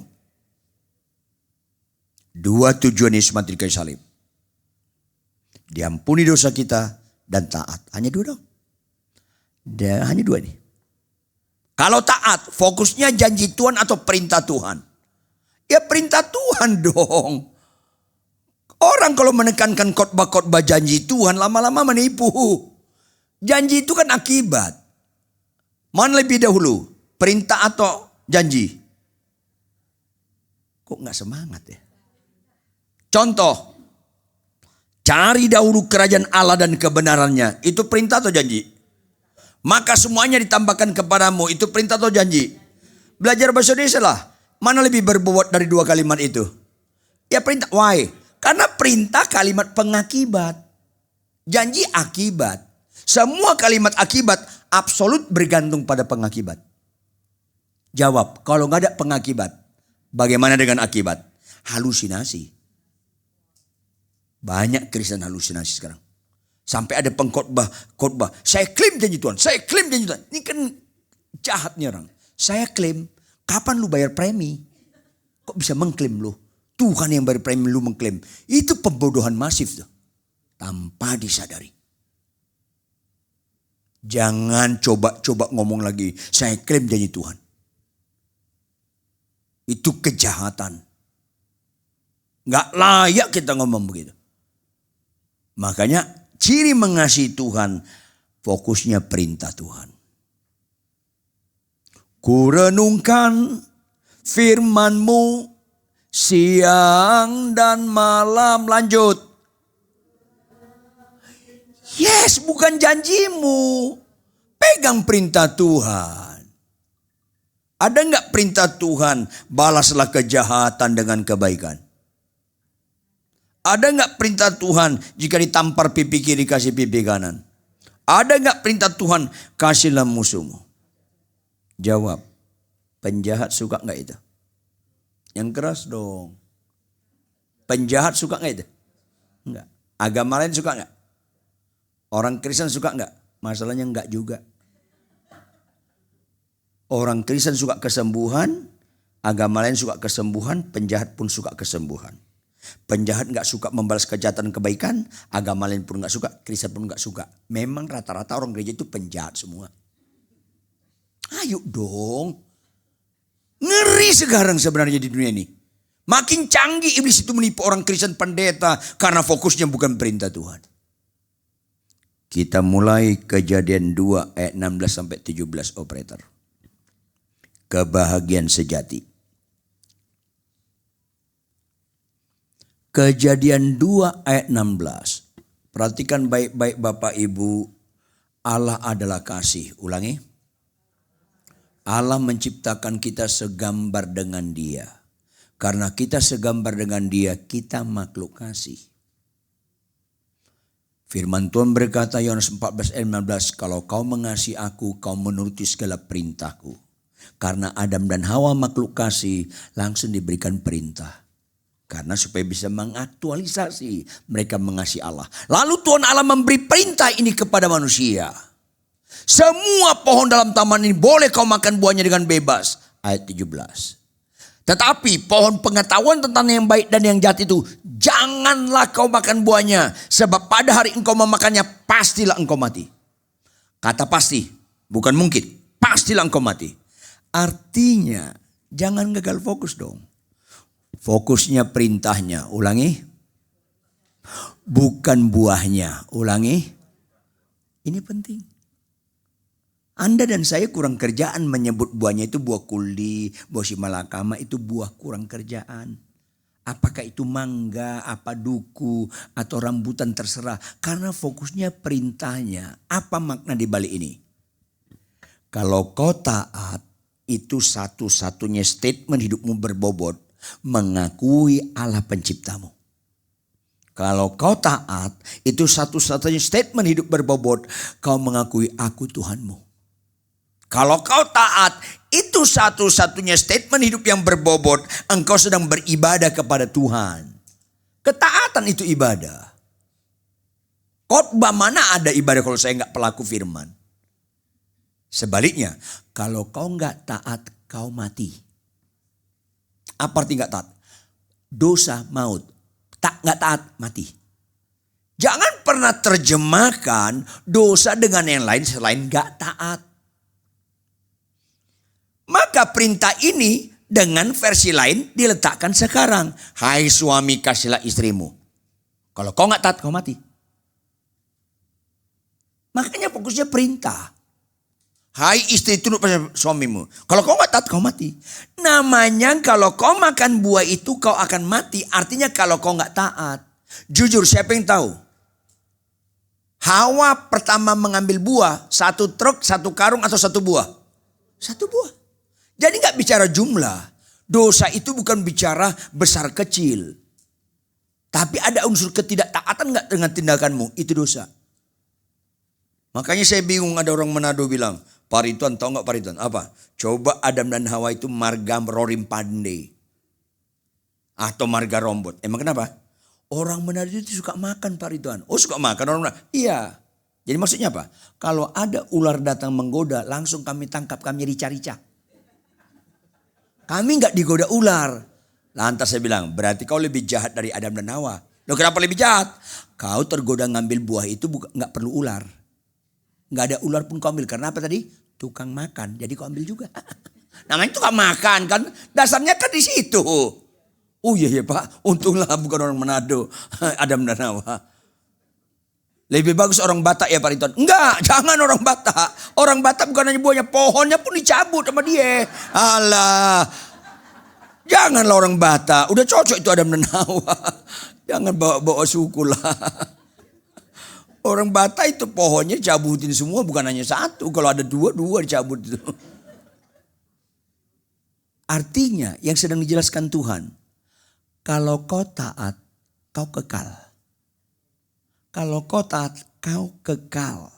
Dua tujuan Yesus mati di kayu salib. Diampuni dosa kita dan taat. Hanya dua dong. Hanya dua nih. Kalau taat, fokusnya janji Tuhan atau perintah Tuhan? Ya perintah Tuhan dong. Orang kalau menekankan khotbah-khotbah janji Tuhan lama-lama menipu. Janji itu kan akibat. Mana lebih dahulu? Perintah atau janji? Kok nggak semangat ya? Contoh. Cari dahulu kerajaan Allah dan kebenarannya. Itu perintah atau janji? Maka semuanya ditambahkan kepadamu. Itu perintah atau janji? Belajar bahasa Indonesia lah. Mana lebih berbobot dari dua kalimat itu? Ya perintah. Why? Karena perintah kalimat pengakibat. Janji akibat. Semua kalimat akibat absolut bergantung pada pengakibat. Jawab, kalau nggak ada pengakibat, bagaimana dengan akibat? Halusinasi. Banyak Kristen halusinasi sekarang. Sampai ada pengkhotbah, saya klaim janji Tuhan, saya klaim janji Tuhan. Ini kan jahatnya orang. Saya klaim, kapan lu bayar premi? Kok bisa mengklaim lu? Tuhan yang bayar premi lu mengklaim. Itu pembodohan masif tuh. Tanpa disadari. Jangan coba-coba ngomong lagi, saya klaim janji Tuhan. Itu kejahatan. Gak layak kita ngomong begitu. Makanya ciri mengasihi Tuhan, fokusnya perintah Tuhan. Ku renungkan firman-Mu siang dan malam. Lanjut. Yes, bukan janjimu. Pegang perintah Tuhan. Ada enggak perintah Tuhan, balaslah kejahatan dengan kebaikan? Ada enggak perintah Tuhan, jika ditampar pipi kiri kasih pipi kanan? Ada enggak perintah Tuhan, kasihlah musuhmu? Jawab, penjahat suka enggak itu? Yang keras dong. Penjahat suka enggak itu? Enggak. Agama lain suka enggak? Orang Kristen suka enggak? Masalahnya enggak juga. Orang Kristen suka kesembuhan, agama lain suka kesembuhan, penjahat pun suka kesembuhan. Penjahat enggak suka membalas kejahatan kebaikan, agama lain pun enggak suka, Kristen pun enggak suka. Memang rata-rata orang gereja itu penjahat semua. Ayo dong. Ngeri sekarang sebenarnya di dunia ini. Makin canggih iblis itu menipu orang Kristen pendeta karena fokusnya bukan perintah Tuhan. Kita mulai Kejadian 2 ayat 16 sampai 17 operator. Kebahagiaan sejati. Kejadian 2 ayat 16. Perhatikan baik-baik Bapak Ibu. Allah adalah kasih. Ulangi. Allah menciptakan kita segambar dengan Dia. Karena kita segambar dengan Dia, kita makhluk kasih. Firman Tuhan berkata Yohanes 14 ayat 15, kalau kau mengasihi aku, kau menuruti segala perintahku. Karena Adam dan Hawa makhluk kasih, langsung diberikan perintah. Karena supaya bisa mengaktualisasi mereka mengasihi Allah. Lalu Tuhan Allah memberi perintah ini kepada manusia. Semua pohon dalam taman ini boleh kau makan buahnya dengan bebas. Ayat 17. Tetapi pohon pengetahuan tentang yang baik dan yang jahat itu, janganlah kau makan buahnya. Sebab pada hari engkau memakannya, pastilah engkau mati. Kata pasti, bukan mungkin. Pastilah engkau mati. Artinya, jangan gagal fokus dong. Fokusnya perintahnya. Ulangi. Bukan buahnya. Ulangi. Ini penting. Anda dan saya kurang kerjaan menyebut buahnya itu buah kuldi, buah simalakama itu buah kurang kerjaan. Apakah itu mangga, apa duku, atau rambutan terserah. Karena fokusnya perintahnya. Apa makna di balik ini? Kalau kau taat, itu satu-satunya statement hidupmu berbobot. Mengakui Allah penciptamu. Kalau kau taat, itu satu-satunya statement hidup berbobot. Kau mengakui aku Tuhanmu. Kalau kau taat, itu satu-satunya statement hidup yang berbobot. Engkau sedang beribadah kepada Tuhan. Ketaatan itu ibadah. Khotbah mana ada ibadah kalau saya enggak pelaku firman? Sebaliknya, kalau kau enggak taat, kau mati. Apa arti enggak taat? Dosa, maut. Enggak taat, mati. Jangan pernah terjemahkan dosa dengan yang lain selain enggak taat. Maka perintah ini dengan versi lain diletakkan sekarang. Hai suami, kasihlah istrimu. Kalau kau enggak taat, kau mati. Makanya fokusnya perintah. Hai istri, tunduk pada suamimu. Kalau kau nggak taat, kau mati. Namanya kalau kau makan buah itu kau akan mati. Artinya kalau kau nggak taat. Jujur, siapa yang tahu? Hawa pertama mengambil buah, 1 truk, 1 karung atau 1 buah? 1 buah. Jadi nggak bicara jumlah. Dosa itu bukan bicara besar kecil. Tapi ada unsur ketidaktaatan nggak dengan tindakanmu? Itu dosa. Makanya saya bingung, ada orang Manado bilang, Pak Ridwan, tahu nggak Pak Ridwan? Apa? Coba Adam dan Hawa itu marga rorim pande. Atau marga rombot. Emang kenapa? Orang Manado itu suka makan Pak Ridwan. Oh, suka makan orang Manado? Iya. Jadi maksudnya apa? Kalau ada ular datang menggoda, langsung kami tangkap, kami rica-rica. Kami nggak digoda ular. Lantas saya bilang, berarti kau lebih jahat dari Adam dan Hawa. Loh, kenapa lebih jahat? Kau tergoda ngambil buah itu nggak perlu ular. Nggak ada ular pun kau ambil. Karena apa tadi? Tukang makan. Jadi kau ambil juga. Namanya tukang makan kan. Dasarnya kan di situ. Oh iya ya Pak. Untunglah bukan orang Manado. Adam dan Hawa. Lebih bagus orang Batak ya Pak Ridwan. Enggak, jangan orang Batak. Orang Batak bukan hanya buahnya, pohonnya pun dicabut sama dia. Alah. Janganlah orang Batak. Udah cocok itu Adam dan Hawa. Jangan bawa-bawa suku lah. Orang Batak itu pohonnya cabutin semua, bukan hanya 1. Kalau ada 2 dicabut itu. Artinya yang sedang dijelaskan Tuhan. Kalau kau taat, kau kekal. Kalau kau taat, kau kekal.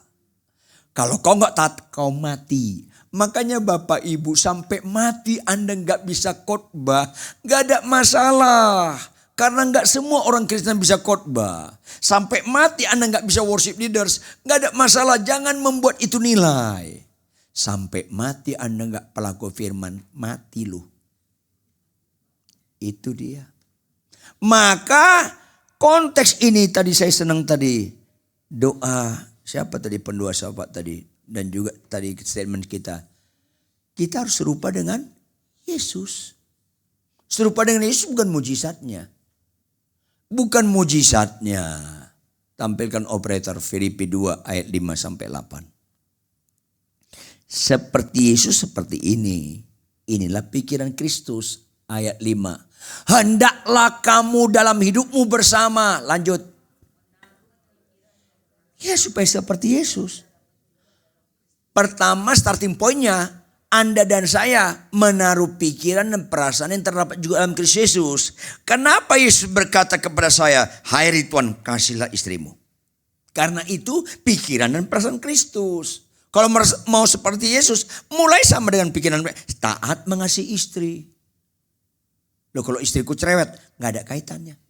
Kalau kau nggak taat, kau mati. Makanya Bapak Ibu, sampai mati Anda nggak bisa khotbah, nggak ada masalah. Karena nggak semua orang Kristen bisa khotbah. Sampai mati Anda nggak bisa worship leaders, nggak ada masalah. Jangan membuat itu nilai. Sampai mati Anda nggak pelaku firman, mati lu. Itu dia. Maka konteks ini tadi saya senang tadi. Doa, siapa tadi pendua sahabat tadi. Dan juga tadi statement kita. Kita harus serupa dengan Yesus. Serupa dengan Yesus bukan mujizatnya. Bukan mujizatnya. Tampilkan operator Filipi 2 ayat 5 sampai 8. Seperti Yesus seperti ini. Inilah pikiran Kristus. Ayat 5. Hendaklah kamu dalam hidupmu bersama. Lanjut. Ya supaya seperti Yesus. Pertama starting pointnya. Anda dan saya menaruh pikiran dan perasaan yang terdapat juga dalam Kristus Yesus. Kenapa Yesus berkata kepada saya, hai Ridwan, kasihlah istrimu. Karena itu pikiran dan perasaan Kristus. Kalau mau seperti Yesus, mulai sama dengan pikiran. Taat mengasihi istri. Loh kalau istriku cerewet, gak ada kaitannya.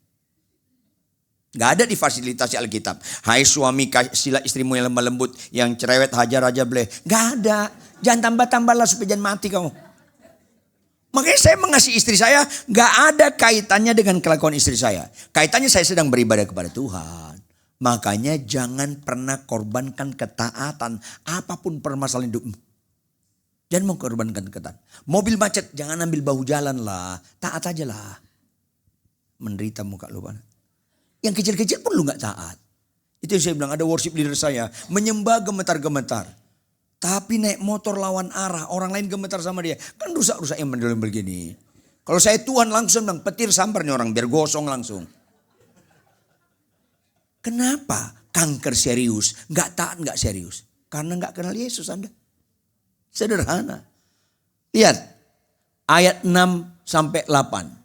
Gak ada difasilitasi Alkitab. Hai suami, kasihlah istrimu yang lemah lembut, yang cerewet hajar aja boleh. Gak ada. Jangan tambah-tambahlah supaya jangan mati kamu. Makanya saya mengasihi istri saya, gak ada kaitannya dengan kelakuan istri saya. Kaitannya saya sedang beribadah kepada Tuhan. Makanya jangan pernah korbankan ketaatan apapun permasalahan hidupmu. Jangan mengorbankan ketaatan. Mobil macet, jangan ambil bahu jalan lah. Taat aja lah. Menderita muka lu. Yang kecil-kecil pun lu gak taat. Itu yang saya bilang, ada worship leader saya. Menyembah gemetar-gemetar. Tapi naik motor lawan arah. Orang lain gemetar sama dia. Kan rusak-rusak yang mendalam begini. Kalau saya Tuhan langsung bilang, petir sampar nih orang. Biar gosong langsung. Kenapa kanker serius? Gak taat gak serius. Karena gak kenal Yesus Anda. Sederhana. Lihat. Ayat 6 sampai 8.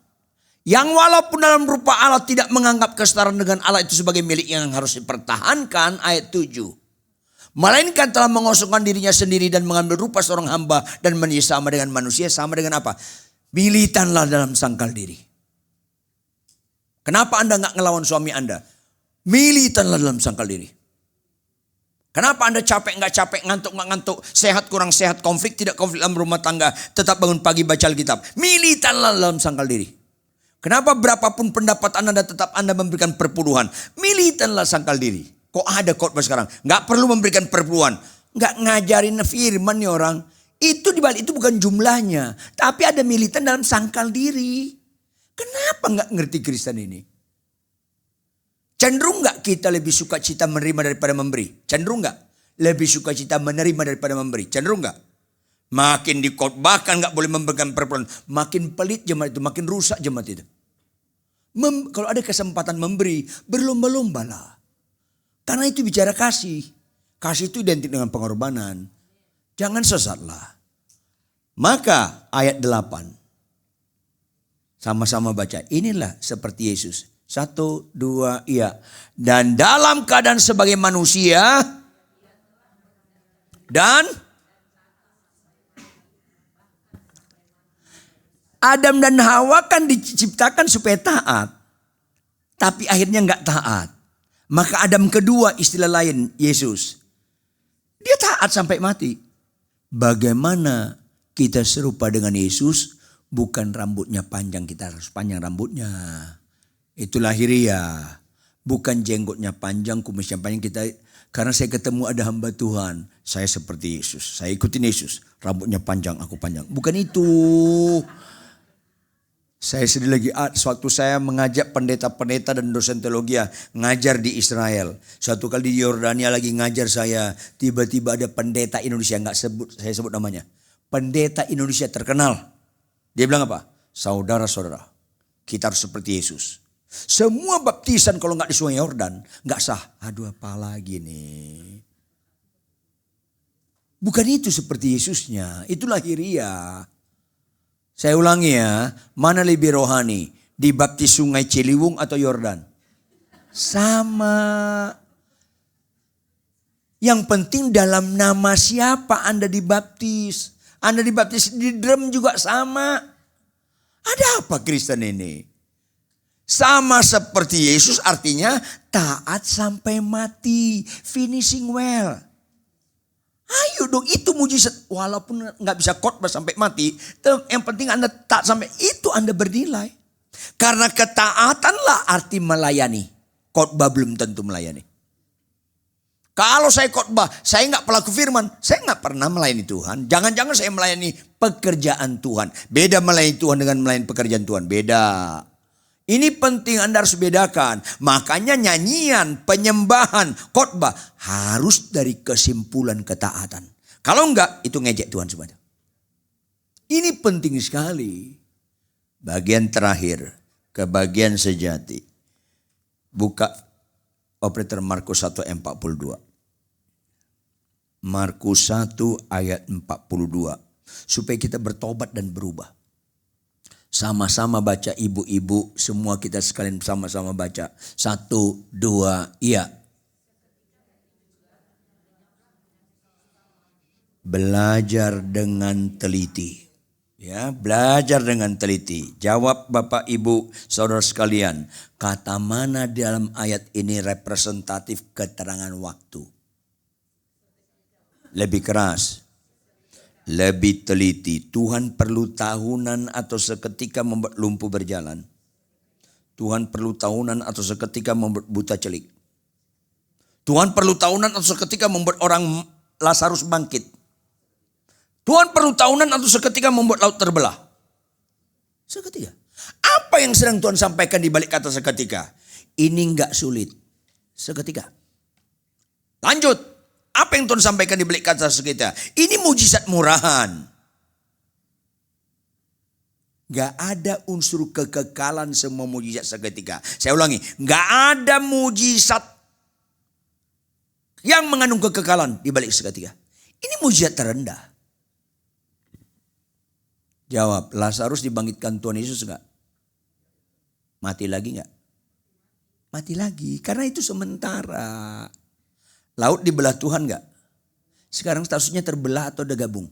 Yang walaupun dalam rupa Allah tidak menganggap kesetaraan dengan Allah itu sebagai milik yang harus dipertahankan. Ayat 7. Melainkan telah mengosongkan dirinya sendiri dan mengambil rupa seorang hamba. Dan menjadi sama dengan manusia. Sama dengan apa? Militanlah dalam sangkal diri. Kenapa Anda gak ngelawan suami Anda? Militanlah dalam sangkal diri. Kenapa Anda capek nggak capek, ngantuk nggak ngantuk, sehat kurang sehat, konflik tidak konflik dalam rumah tangga, tetap bangun pagi baca Alkitab. Militanlah dalam sangkal diri. Kenapa berapapun pendapat Anda tetap Anda memberikan perpuluhan? Militanlah sangkal diri. Kok ada khotbah sekarang? Nggak perlu memberikan perpuluhan. Nggak ngajarin firman nih orang. Itu dibalik itu bukan jumlahnya. Tapi ada militan dalam sangkal diri. Kenapa nggak ngerti Kristen ini? Cenderung nggak kita lebih suka cita menerima daripada memberi? Cenderung nggak? lebih sukacita menerima daripada memberi. Cenderung nggak? Makin dikhotbahkan nggak boleh memberikan perpuluhan, makin pelit jemaat itu, makin rusak jemaat itu. Kalau ada kesempatan memberi, berlomba-lombalah. Karena itu bicara kasih. Kasih itu identik dengan pengorbanan. Jangan sesatlah. Maka ayat 8. Sama-sama baca. Inilah seperti Yesus. 1, 2, iya. Dan dalam keadaan sebagai manusia. Dan Adam dan Hawa kan diciptakan supaya taat. Tapi akhirnya nggak taat. Maka Adam kedua, istilah lain, Yesus. Dia taat sampai mati. Bagaimana kita serupa dengan Yesus? Bukan rambutnya panjang, kita harus panjang rambutnya. Itu lahiriah. Bukan jenggotnya panjang, kumisnya panjang kita. Karena saya ketemu ada hamba Tuhan. Saya seperti Yesus. Saya ikutin Yesus. Rambutnya panjang, aku panjang. Bukan itu. Saya sedih lagi. Suatu saya mengajak pendeta-pendeta dan dosen teologi ngajar di Israel. Suatu kali di Yordania lagi ngajar saya. Tiba-tiba ada pendeta Indonesia. Saya sebut namanya. Pendeta Indonesia terkenal. Dia bilang apa? Saudara-saudara, kita harus seperti Yesus. Semua baptisan kalau nggak di Sungai Yordan nggak sah. Aduh, apa lagi nih? Bukan itu seperti Yesusnya. Itu lahiriah. Saya ulangi ya, mana lebih rohani? Dibaptis Sungai Ciliwung atau Yordan? Sama. Yang penting dalam nama siapa Anda dibaptis. Anda dibaptis di drum juga sama. Ada apa Kristen ini? Sama seperti Yesus, artinya taat sampai mati. Finishing well. Ayo dong, itu mujizat. Walaupun gak bisa khotbah sampai mati. Yang penting Anda taat sampai itu, Anda bernilai. Karena ketaatanlah arti melayani. Khotbah belum tentu melayani. Kalau saya khotbah, saya nggak pelaku firman, saya nggak pernah melayani Tuhan. Jangan-jangan saya melayani pekerjaan Tuhan. Beda melayani Tuhan dengan melayani pekerjaan Tuhan. Beda. Ini penting Anda harus bedakan. Makanya nyanyian, penyembahan, khotbah harus dari kesimpulan ketaatan. Kalau enggak, itu ngejek Tuhan semuanya. Ini penting sekali. Bagian terakhir, kebagian sejati. Buka operator Markus 1 ayat 42. Markus 1 ayat 42. Supaya kita bertobat dan berubah. Sama-sama baca ibu-ibu. Semua kita sekalian sama-sama baca. 1, 2, iya. Belajar dengan teliti. Ya, belajar dengan teliti. Jawab Bapak Ibu Saudara sekalian. Kata mana dalam ayat ini representatif keterangan waktu? Lebih keras. Lebih teliti. Tuhan perlu tahunan atau seketika membuat lumpuh berjalan. Tuhan perlu tahunan atau seketika membuat buta celik. Tuhan perlu tahunan atau seketika membuat orang Lazarus bangkit. Tuhan perlu tahunan atau seketika membuat laut terbelah. Seketika. Apa yang sedang Tuhan sampaikan di balik kata seketika? Ini enggak sulit. Seketika. Lanjut. Apa yang Tuhan sampaikan di balik kata seketika? Ini mujizat murahan. Gak ada unsur kekekalan semua mujizat seketika. Saya ulangi. Gak ada mujizat yang mengandung kekekalan di balik seketika. Ini mujizat terendah. Jawab, Lazarus dibangkitkan Tuhan Yesus enggak? Mati lagi enggak? Mati lagi, karena itu sementara. Laut dibelah Tuhan enggak? Sekarang statusnya terbelah atau udah gabung?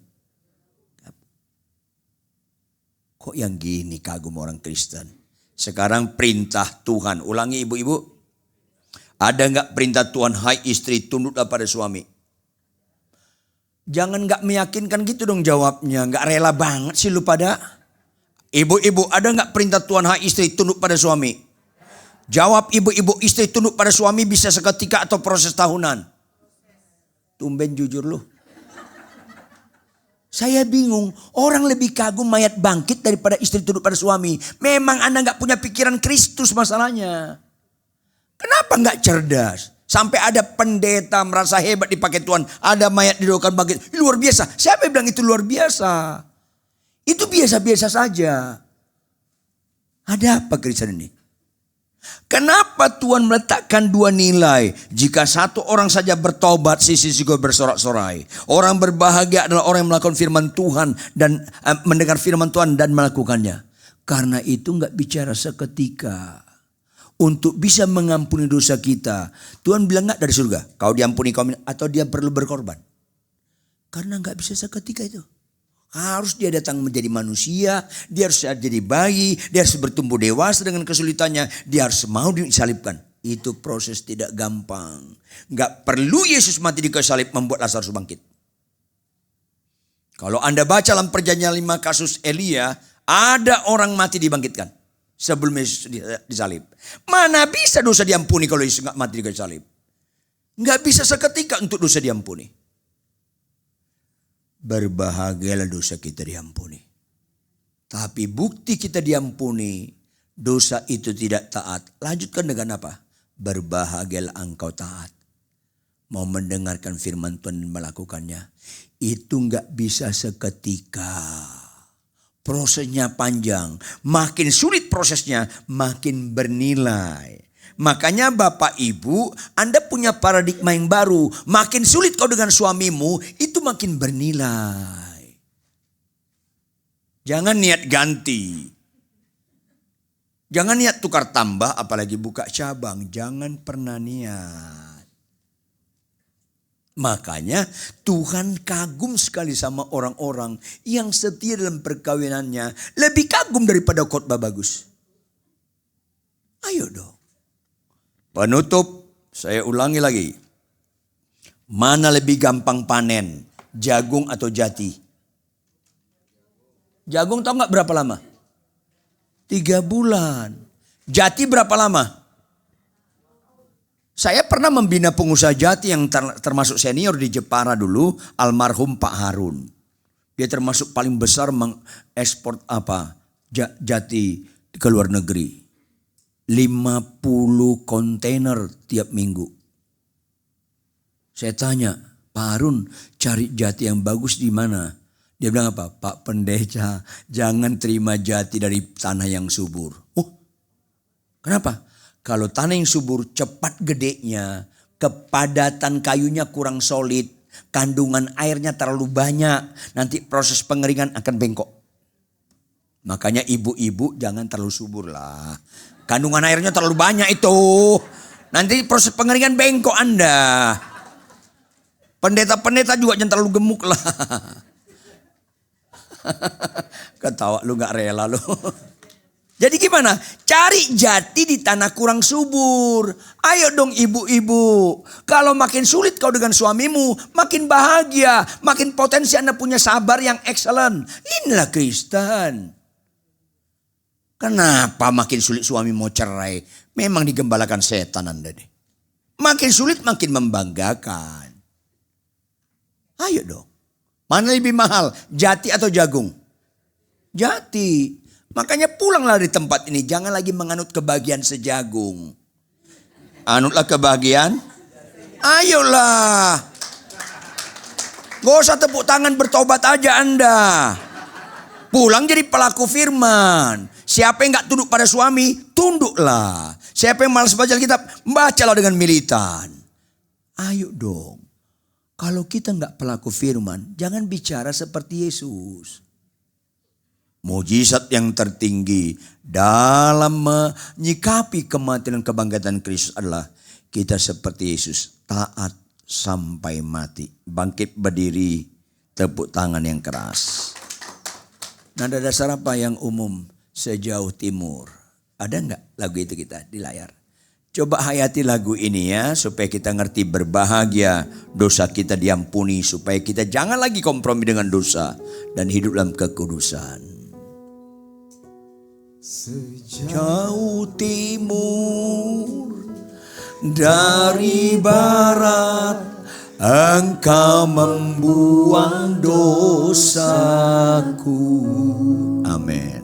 Kok yang gini kagum orang Kristen? Sekarang perintah Tuhan. Ulangi ibu-ibu. Ada enggak perintah Tuhan, hai istri tunduklah pada suami? Jangan gak meyakinkan gitu dong jawabnya. Gak rela banget sih lu pada. Ibu-ibu, ada gak perintah Tuhan, hai istri tunduk pada suami? Jawab ibu-ibu, istri tunduk pada suami bisa seketika atau proses tahunan? Tumben jujur lu. Saya bingung. Orang lebih kagum mayat bangkit daripada istri tunduk pada suami. Memang Anda gak punya pikiran Kristus masalahnya. Kenapa gak cerdas? Sampai ada pendeta merasa hebat dipakai Tuhan. Ada mayat didoakan bangkit. Luar biasa. Siapa yang bilang itu luar biasa? Itu biasa-biasa saja. Ada apa Kristen ini? Kenapa Tuhan meletakkan dua nilai? Jika satu orang saja bertobat, sisi juga bersorak-sorai. Orang berbahagia adalah orang yang melakukan firman Tuhan dan mendengar firman Tuhan dan melakukannya. Karena itu nggak bicara seketika. Untuk bisa mengampuni dosa kita, Tuhan bilang nggak dari surga, kau diampuni kaum ini, atau dia perlu berkorban? Karena nggak bisa seketika itu. Harus dia datang menjadi manusia, dia harus jadi bayi, dia harus bertumbuh dewasa dengan kesulitannya, dia harus mau disalibkan. Itu proses tidak gampang. Nggak perlu Yesus mati di kayu salib membuat Lazarus bangkit. Kalau Anda baca dalam perjanjian 5 kasus Elia, ada orang mati dibangkitkan sebelum Yesus disalib. Mana bisa dosa diampuni kalau Yesus nggak mati di kayu salib? Nggak bisa seketika untuk dosa diampuni. Berbahagialah dosa kita diampuni. Tapi bukti kita diampuni, dosa itu tidak taat. Lanjutkan dengan apa? Berbahagialah engkau taat. Mau mendengarkan firman Tuhan dan melakukannya. Itu nggak bisa seketika. Prosesnya panjang. Makin sulit prosesnya, makin bernilai. Makanya Bapak Ibu, Anda punya paradigma yang baru. Makin sulit kau dengan suamimu, itu makin bernilai. Jangan niat ganti. Jangan niat tukar tambah, apalagi buka cabang. Jangan pernah niat. Makanya Tuhan kagum sekali sama orang-orang yang setia dalam perkawinannya. Lebih kagum daripada khotbah bagus. Ayo dong. Penutup, saya ulangi lagi. Mana lebih gampang panen? Jagung atau jati? Jagung tahu nggak berapa lama? 3 bulan. Jati berapa lama? Saya pernah membina pengusaha jati yang termasuk senior di Jepara dulu, almarhum Pak Harun. Dia termasuk paling besar mengekspor jati ke luar negeri. 50 kontainer tiap minggu. Saya tanya, Pak Harun cari jati yang bagus di mana? Dia bilang apa? Pak Pendeta, jangan terima jati dari tanah yang subur. Oh, kenapa? Kalau tanah yang subur cepat gedenya, kepadatan kayunya kurang solid, kandungan airnya terlalu banyak, nanti proses pengeringan akan bengkok. Makanya ibu-ibu jangan terlalu subur lah. Kandungan airnya terlalu banyak itu. Nanti proses pengeringan bengkok Anda. Pendeta-pendeta juga jangan terlalu gemuk lah. Ketawa lu gak rela lu. Jadi gimana? Cari jati di tanah kurang subur. Ayo dong ibu-ibu. Kalau makin sulit kau dengan suamimu, makin bahagia. Makin potensi Anda punya sabar yang excellent. Inilah Kristen. Kenapa makin sulit suami mau cerai? Memang digembalakan setan Anda deh. Makin sulit makin membanggakan. Ayo dong. Mana lebih mahal? Jati atau jagung? Jati. Makanya pulanglah dari tempat ini. Jangan lagi menganut kebahagiaan sejagung. Anutlah kebahagiaan. Ayolah. Gak usah tepuk tangan, bertobat aja Anda. Pulang jadi pelaku firman. Siapa yang gak tunduk pada suami, tunduklah. Siapa yang malas baca Alkitab, bacalah dengan militan. Ayo dong. Kalau kita gak pelaku firman, jangan bicara seperti Yesus. Mujizat yang tertinggi dalam menyikapi kematian dan kebangkitan Kristus adalah kita seperti Yesus. Taat sampai mati. Bangkit berdiri, tepuk tangan yang keras. Nada dasar apa yang umum? Sejauh timur. Ada enggak lagu itu kita di layar? Coba hayati lagu ini ya. Supaya kita ngerti berbahagia. Dosa kita diampuni. Supaya kita jangan lagi kompromi dengan dosa. Dan hidup dalam kekudusan. Sejauh timur dari barat. Engkau membuang dosaku. Amin.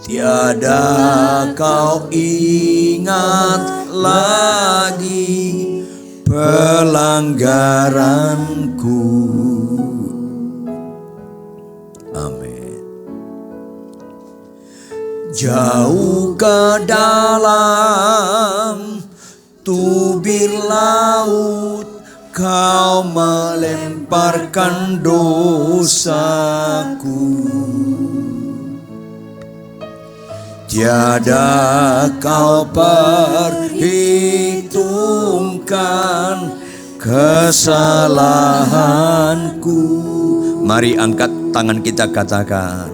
Tiada kau ingat lagi pelanggaranku. Amin. Jauh ke dalam tubir laut Kau melemparkan dosaku. Tiada Kau perhitungkan kesalahanku. Mari angkat tangan kita, katakan,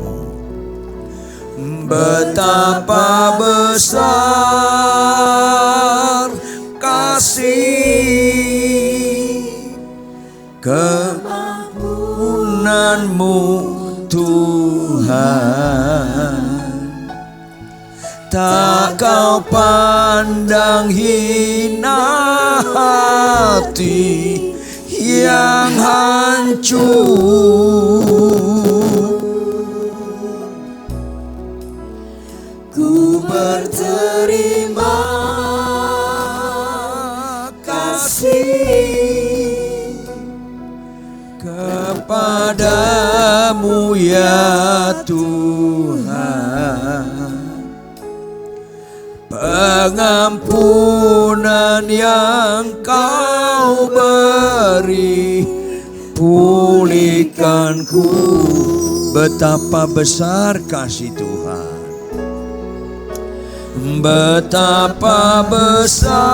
betapa besar kasih keampunanmu Tuhan. Tak Kau pandang hina hati yang hancur. Ku berterima kasih kepadamu ya Tuhan. Pengampunan yang Kau beri, pulihkanku. Betapa besar kasih Tuhan. Betapa besar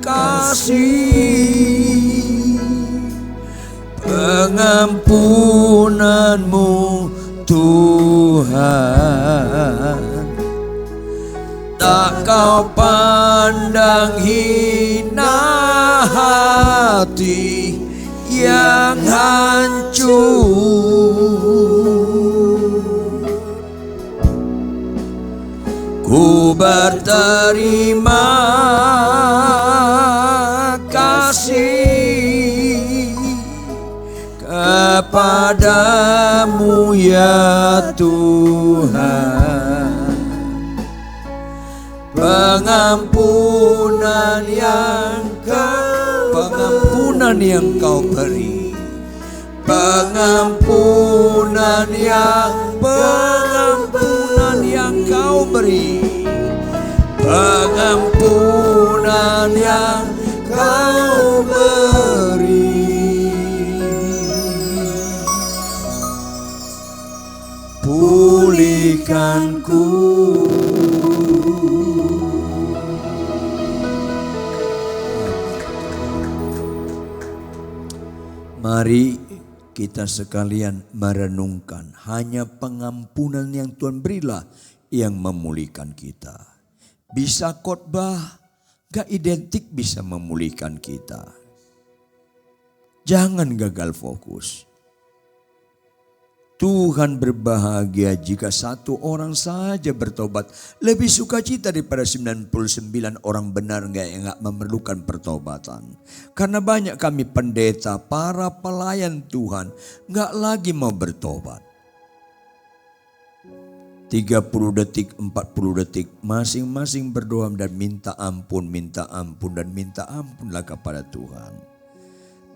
kasih pengampunanmu Tuhan. Tak Kau pandang hina hati yang hancur. Ku berterima kasih kepadamu ya Tuhan. Pengampunan yang Kau beri, pengampunan yang Kau beri, pengampunan yang Kau beri, pulihkanku. Mari kita sekalian merenungkan, hanya pengampunan yang Tuhan berilah yang memulihkan kita. Bisa khotbah gak identik bisa memulihkan kita. Jangan gagal fokus. Tuhan berbahagia jika satu orang saja bertobat. Lebih sukacita daripada 99 orang benar yang gak memerlukan pertobatan. Karena banyak kami pendeta, para pelayan Tuhan gak lagi mau bertobat. 30 detik, 40 detik masing-masing berdoa dan minta ampun dan minta ampunlah kepada Tuhan.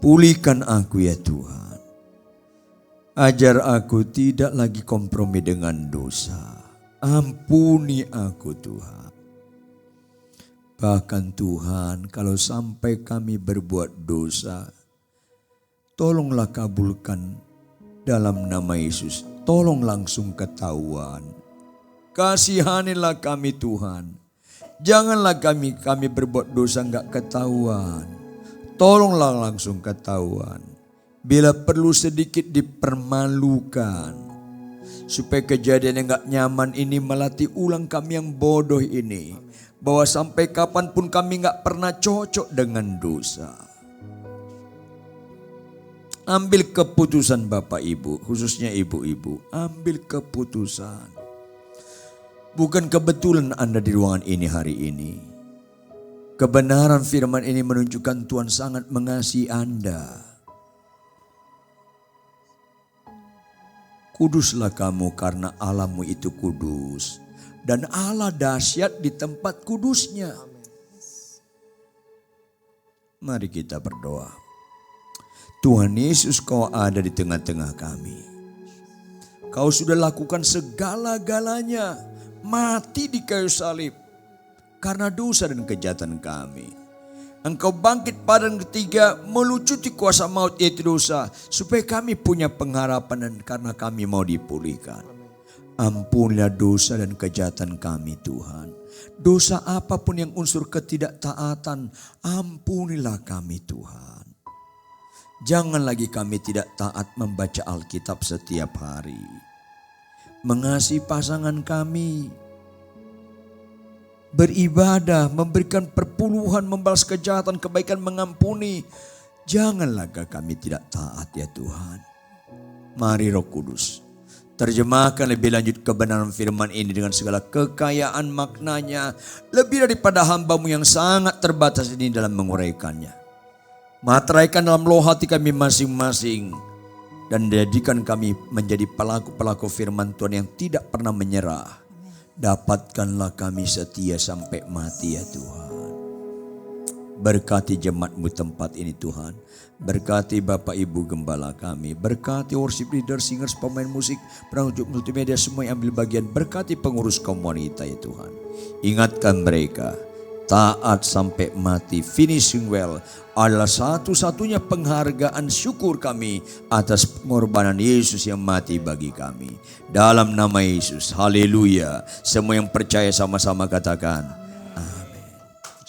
Pulihkan aku ya Tuhan. Ajar aku tidak lagi kompromi dengan dosa. Ampuni aku Tuhan. Bahkan Tuhan, kalau sampai kami berbuat dosa, tolonglah kabulkan dalam nama Yesus. Tolong langsung ketahuan. Kasihanilah kami Tuhan. Janganlah kami berbuat dosa enggak ketahuan. Tolonglah langsung ketahuan. Bila perlu sedikit dipermalukan. Supaya kejadian yang gak nyaman ini melatih ulang kami yang bodoh ini. Bahwa sampai kapanpun kami gak pernah cocok dengan dosa. Ambil keputusan Bapak Ibu, khususnya ibu-ibu. Ambil keputusan. Bukan kebetulan Anda di ruangan ini hari ini. Kebenaran firman ini menunjukkan Tuhan sangat mengasihi Anda. Kuduslah kamu karena Allahmu itu kudus. dan Allah dahsyat di tempat kudusnya. Mari kita berdoa. Tuhan Yesus, Kau ada di tengah-tengah kami. Kau sudah lakukan segala-galanya, mati di kayu salib karena dosa dan kejahatan kami. Engkau bangkit pada yang ketiga, melucuti kuasa maut yaitu dosa, supaya kami punya pengharapan dan karena kami mau dipulihkan. Ampunilah dosa dan kejahatan kami Tuhan. Dosa apapun yang unsur ketidaktaatan, ampunilah kami Tuhan. Jangan lagi kami tidak taat membaca Alkitab setiap hari. Mengasihi pasangan kami. Beribadah, memberikan perpuluhan, membalas kejahatan, kebaikan, mengampuni. Janganlah kami tidak taat ya Tuhan. Mari Roh Kudus, terjemahkan lebih lanjut kebenaran firman ini dengan segala kekayaan maknanya. Lebih daripada hamba-Mu yang sangat terbatas ini dalam menguraikannya. Materaikan dalam loh hati kami masing-masing. Dan jadikan kami menjadi pelaku-pelaku firman Tuhan yang tidak pernah menyerah. Dapatkanlah kami setia sampai mati ya Tuhan. Berkati jemaat-Mu tempat ini Tuhan. Berkati Bapak Ibu Gembala kami. Berkati worship leader, singers, pemain musik, penunjuk multimedia semua yang ambil bagian. Berkati pengurus kaum wanita ya Tuhan. Ingatkan mereka, taat sampai mati, finishing well, adalah satu-satunya penghargaan syukur kami atas pengorbanan Yesus yang mati bagi kami. Dalam nama Yesus, haleluya. Semua yang percaya sama-sama katakan amin.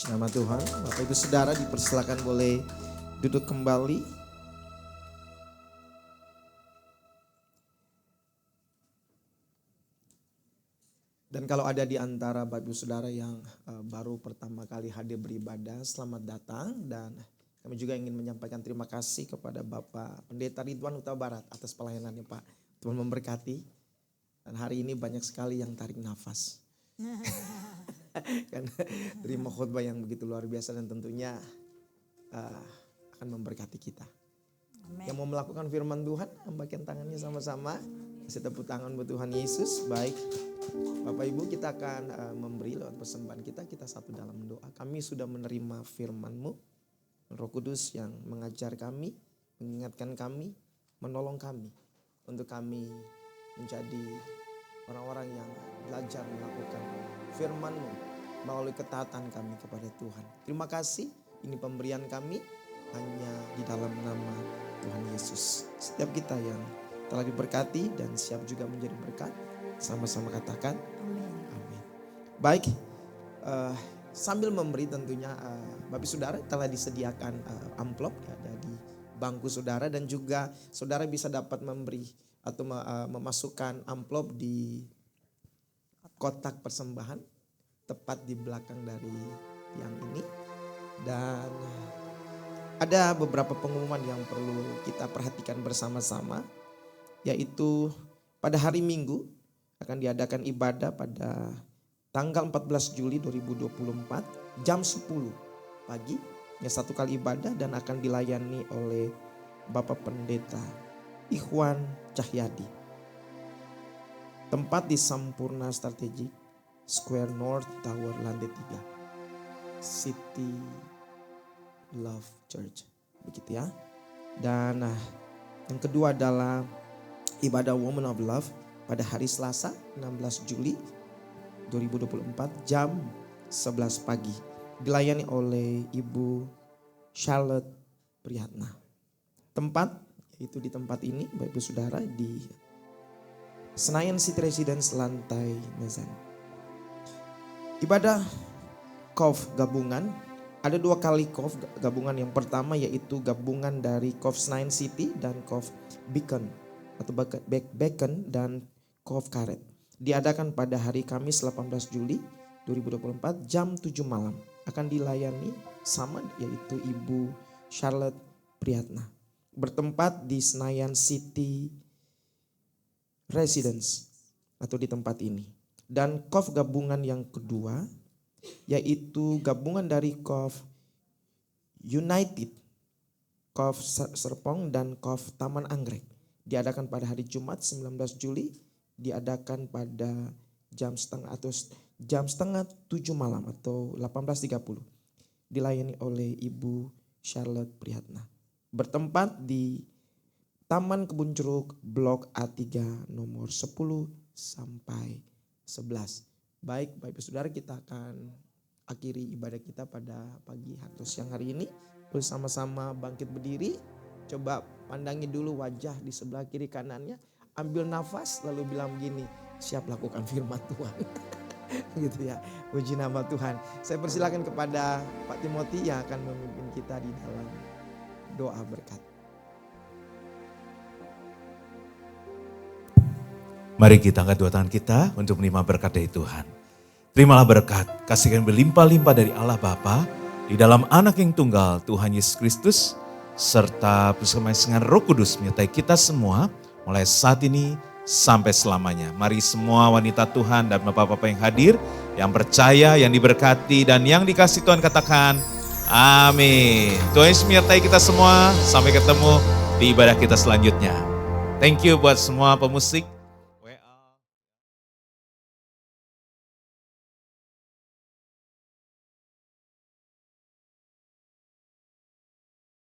Nama Tuhan, Bapak Ibu Saudara dipersilakan boleh duduk kembali. Dan kalau ada di antara Bapak Ibu Saudara yang baru pertama kali hadir beribadah, selamat datang. Dan kami juga ingin menyampaikan terima kasih kepada Bapak Pendeta Ridwan Huta Barat atas pelayanannya Pak. Tuhan memberkati. Dan hari ini banyak sekali yang tarik nafas. Karena terima khotbah yang begitu luar biasa dan tentunya akan memberkati kita. Amen. Yang mau melakukan firman Tuhan, membagikan tangannya sama-sama. Kasih tepuk tangan buat Tuhan Yesus. Baik, Bapak Ibu, kita akan memberi lewat persembahan kita satu dalam doa. Kami sudah menerima firman-Mu, Roh Kudus yang mengajar kami, mengingatkan kami, menolong kami untuk kami menjadi orang-orang yang belajar melakukan firman-Mu melalui ketaatan kami kepada Tuhan. Terima kasih, ini pemberian kami hanya di dalam nama Tuhan Yesus. Setiap kita yang telah diberkati dan siap juga menjadi berkat, sama-sama katakan amin. Baik, sambil memberi tentunya Bapak Saudara telah disediakan amplop ada di bangku saudara, dan juga saudara bisa dapat memberi atau memasukkan amplop di kotak persembahan tepat di belakang dari yang ini. Dan ada beberapa pengumuman yang perlu kita perhatikan bersama-sama, yaitu pada hari Minggu akan diadakan ibadah pada tanggal 14 Juli 2024 jam 10 pagi. Ya, satu kali ibadah dan akan dilayani oleh Bapak Pendeta Ikhwan Cahyadi. Tempat di Sampurna Strategic Square North Tower lantai 3 City Love Church, begitu ya. Dan yang kedua adalah ibadah Woman of Love pada hari Selasa 16 Juli 2024 jam 11 pagi. Dilayani oleh Ibu Charlotte Priyatna. Tempat yaitu di tempat ini Bapak Ibu Saudara di Senayan City Residence lantai mezzanine. Ibadah KOF gabungan. Ada 2 kali KOF gabungan. Yang pertama yaitu gabungan dari KOF Senayan City dan KOF Beacon atau Beacon dan KOF Karet. Diadakan pada hari Kamis 18 Juli 2024 jam 7 malam. Akan dilayani sama yaitu Ibu Charlotte Priyatna. Bertempat di Senayan City Residence atau di tempat ini. Dan KOF gabungan yang kedua yaitu gabungan dari KOF United, KOF Serpong dan KOF Taman Anggrek. Diadakan pada hari Jumat 19 Juli, diadakan pada jam setengah 7 malam atau 18.30 dilayani oleh Ibu Charlotte Prihatna. Bertempat di Taman Kebun Jeruk Blok A3 nomor 10 sampai 11. Baik Bapak Ibu Saudara, kita akan akhiri ibadah kita pada pagi atau siang hari ini. Bersama-sama bangkit berdiri. Coba pandangi dulu wajah di sebelah kiri kanannya. Ambil nafas lalu bilang begini, siap lakukan firman Tuhan. Gitu ya, puji nama Tuhan. Saya persilakan kepada Pak Timothy yang akan memimpin kita di dalam doa berkat. Mari kita angkat dua tangan kita untuk menerima berkat dari Tuhan. Terimalah berkat, kasih yang berlimpah-limpah dari Allah Bapa di dalam Anak yang tunggal Tuhan Yesus Kristus, serta bersama dengan Roh Kudus menyertai kita semua mulai saat ini sampai selamanya. Mari semua wanita Tuhan dan bapak-bapak yang hadir, yang percaya, yang diberkati dan yang dikasih Tuhan katakan amin. Tuhan Yesus menyertai kita semua, sampai ketemu di ibadah kita selanjutnya. Thank you buat semua pemusik.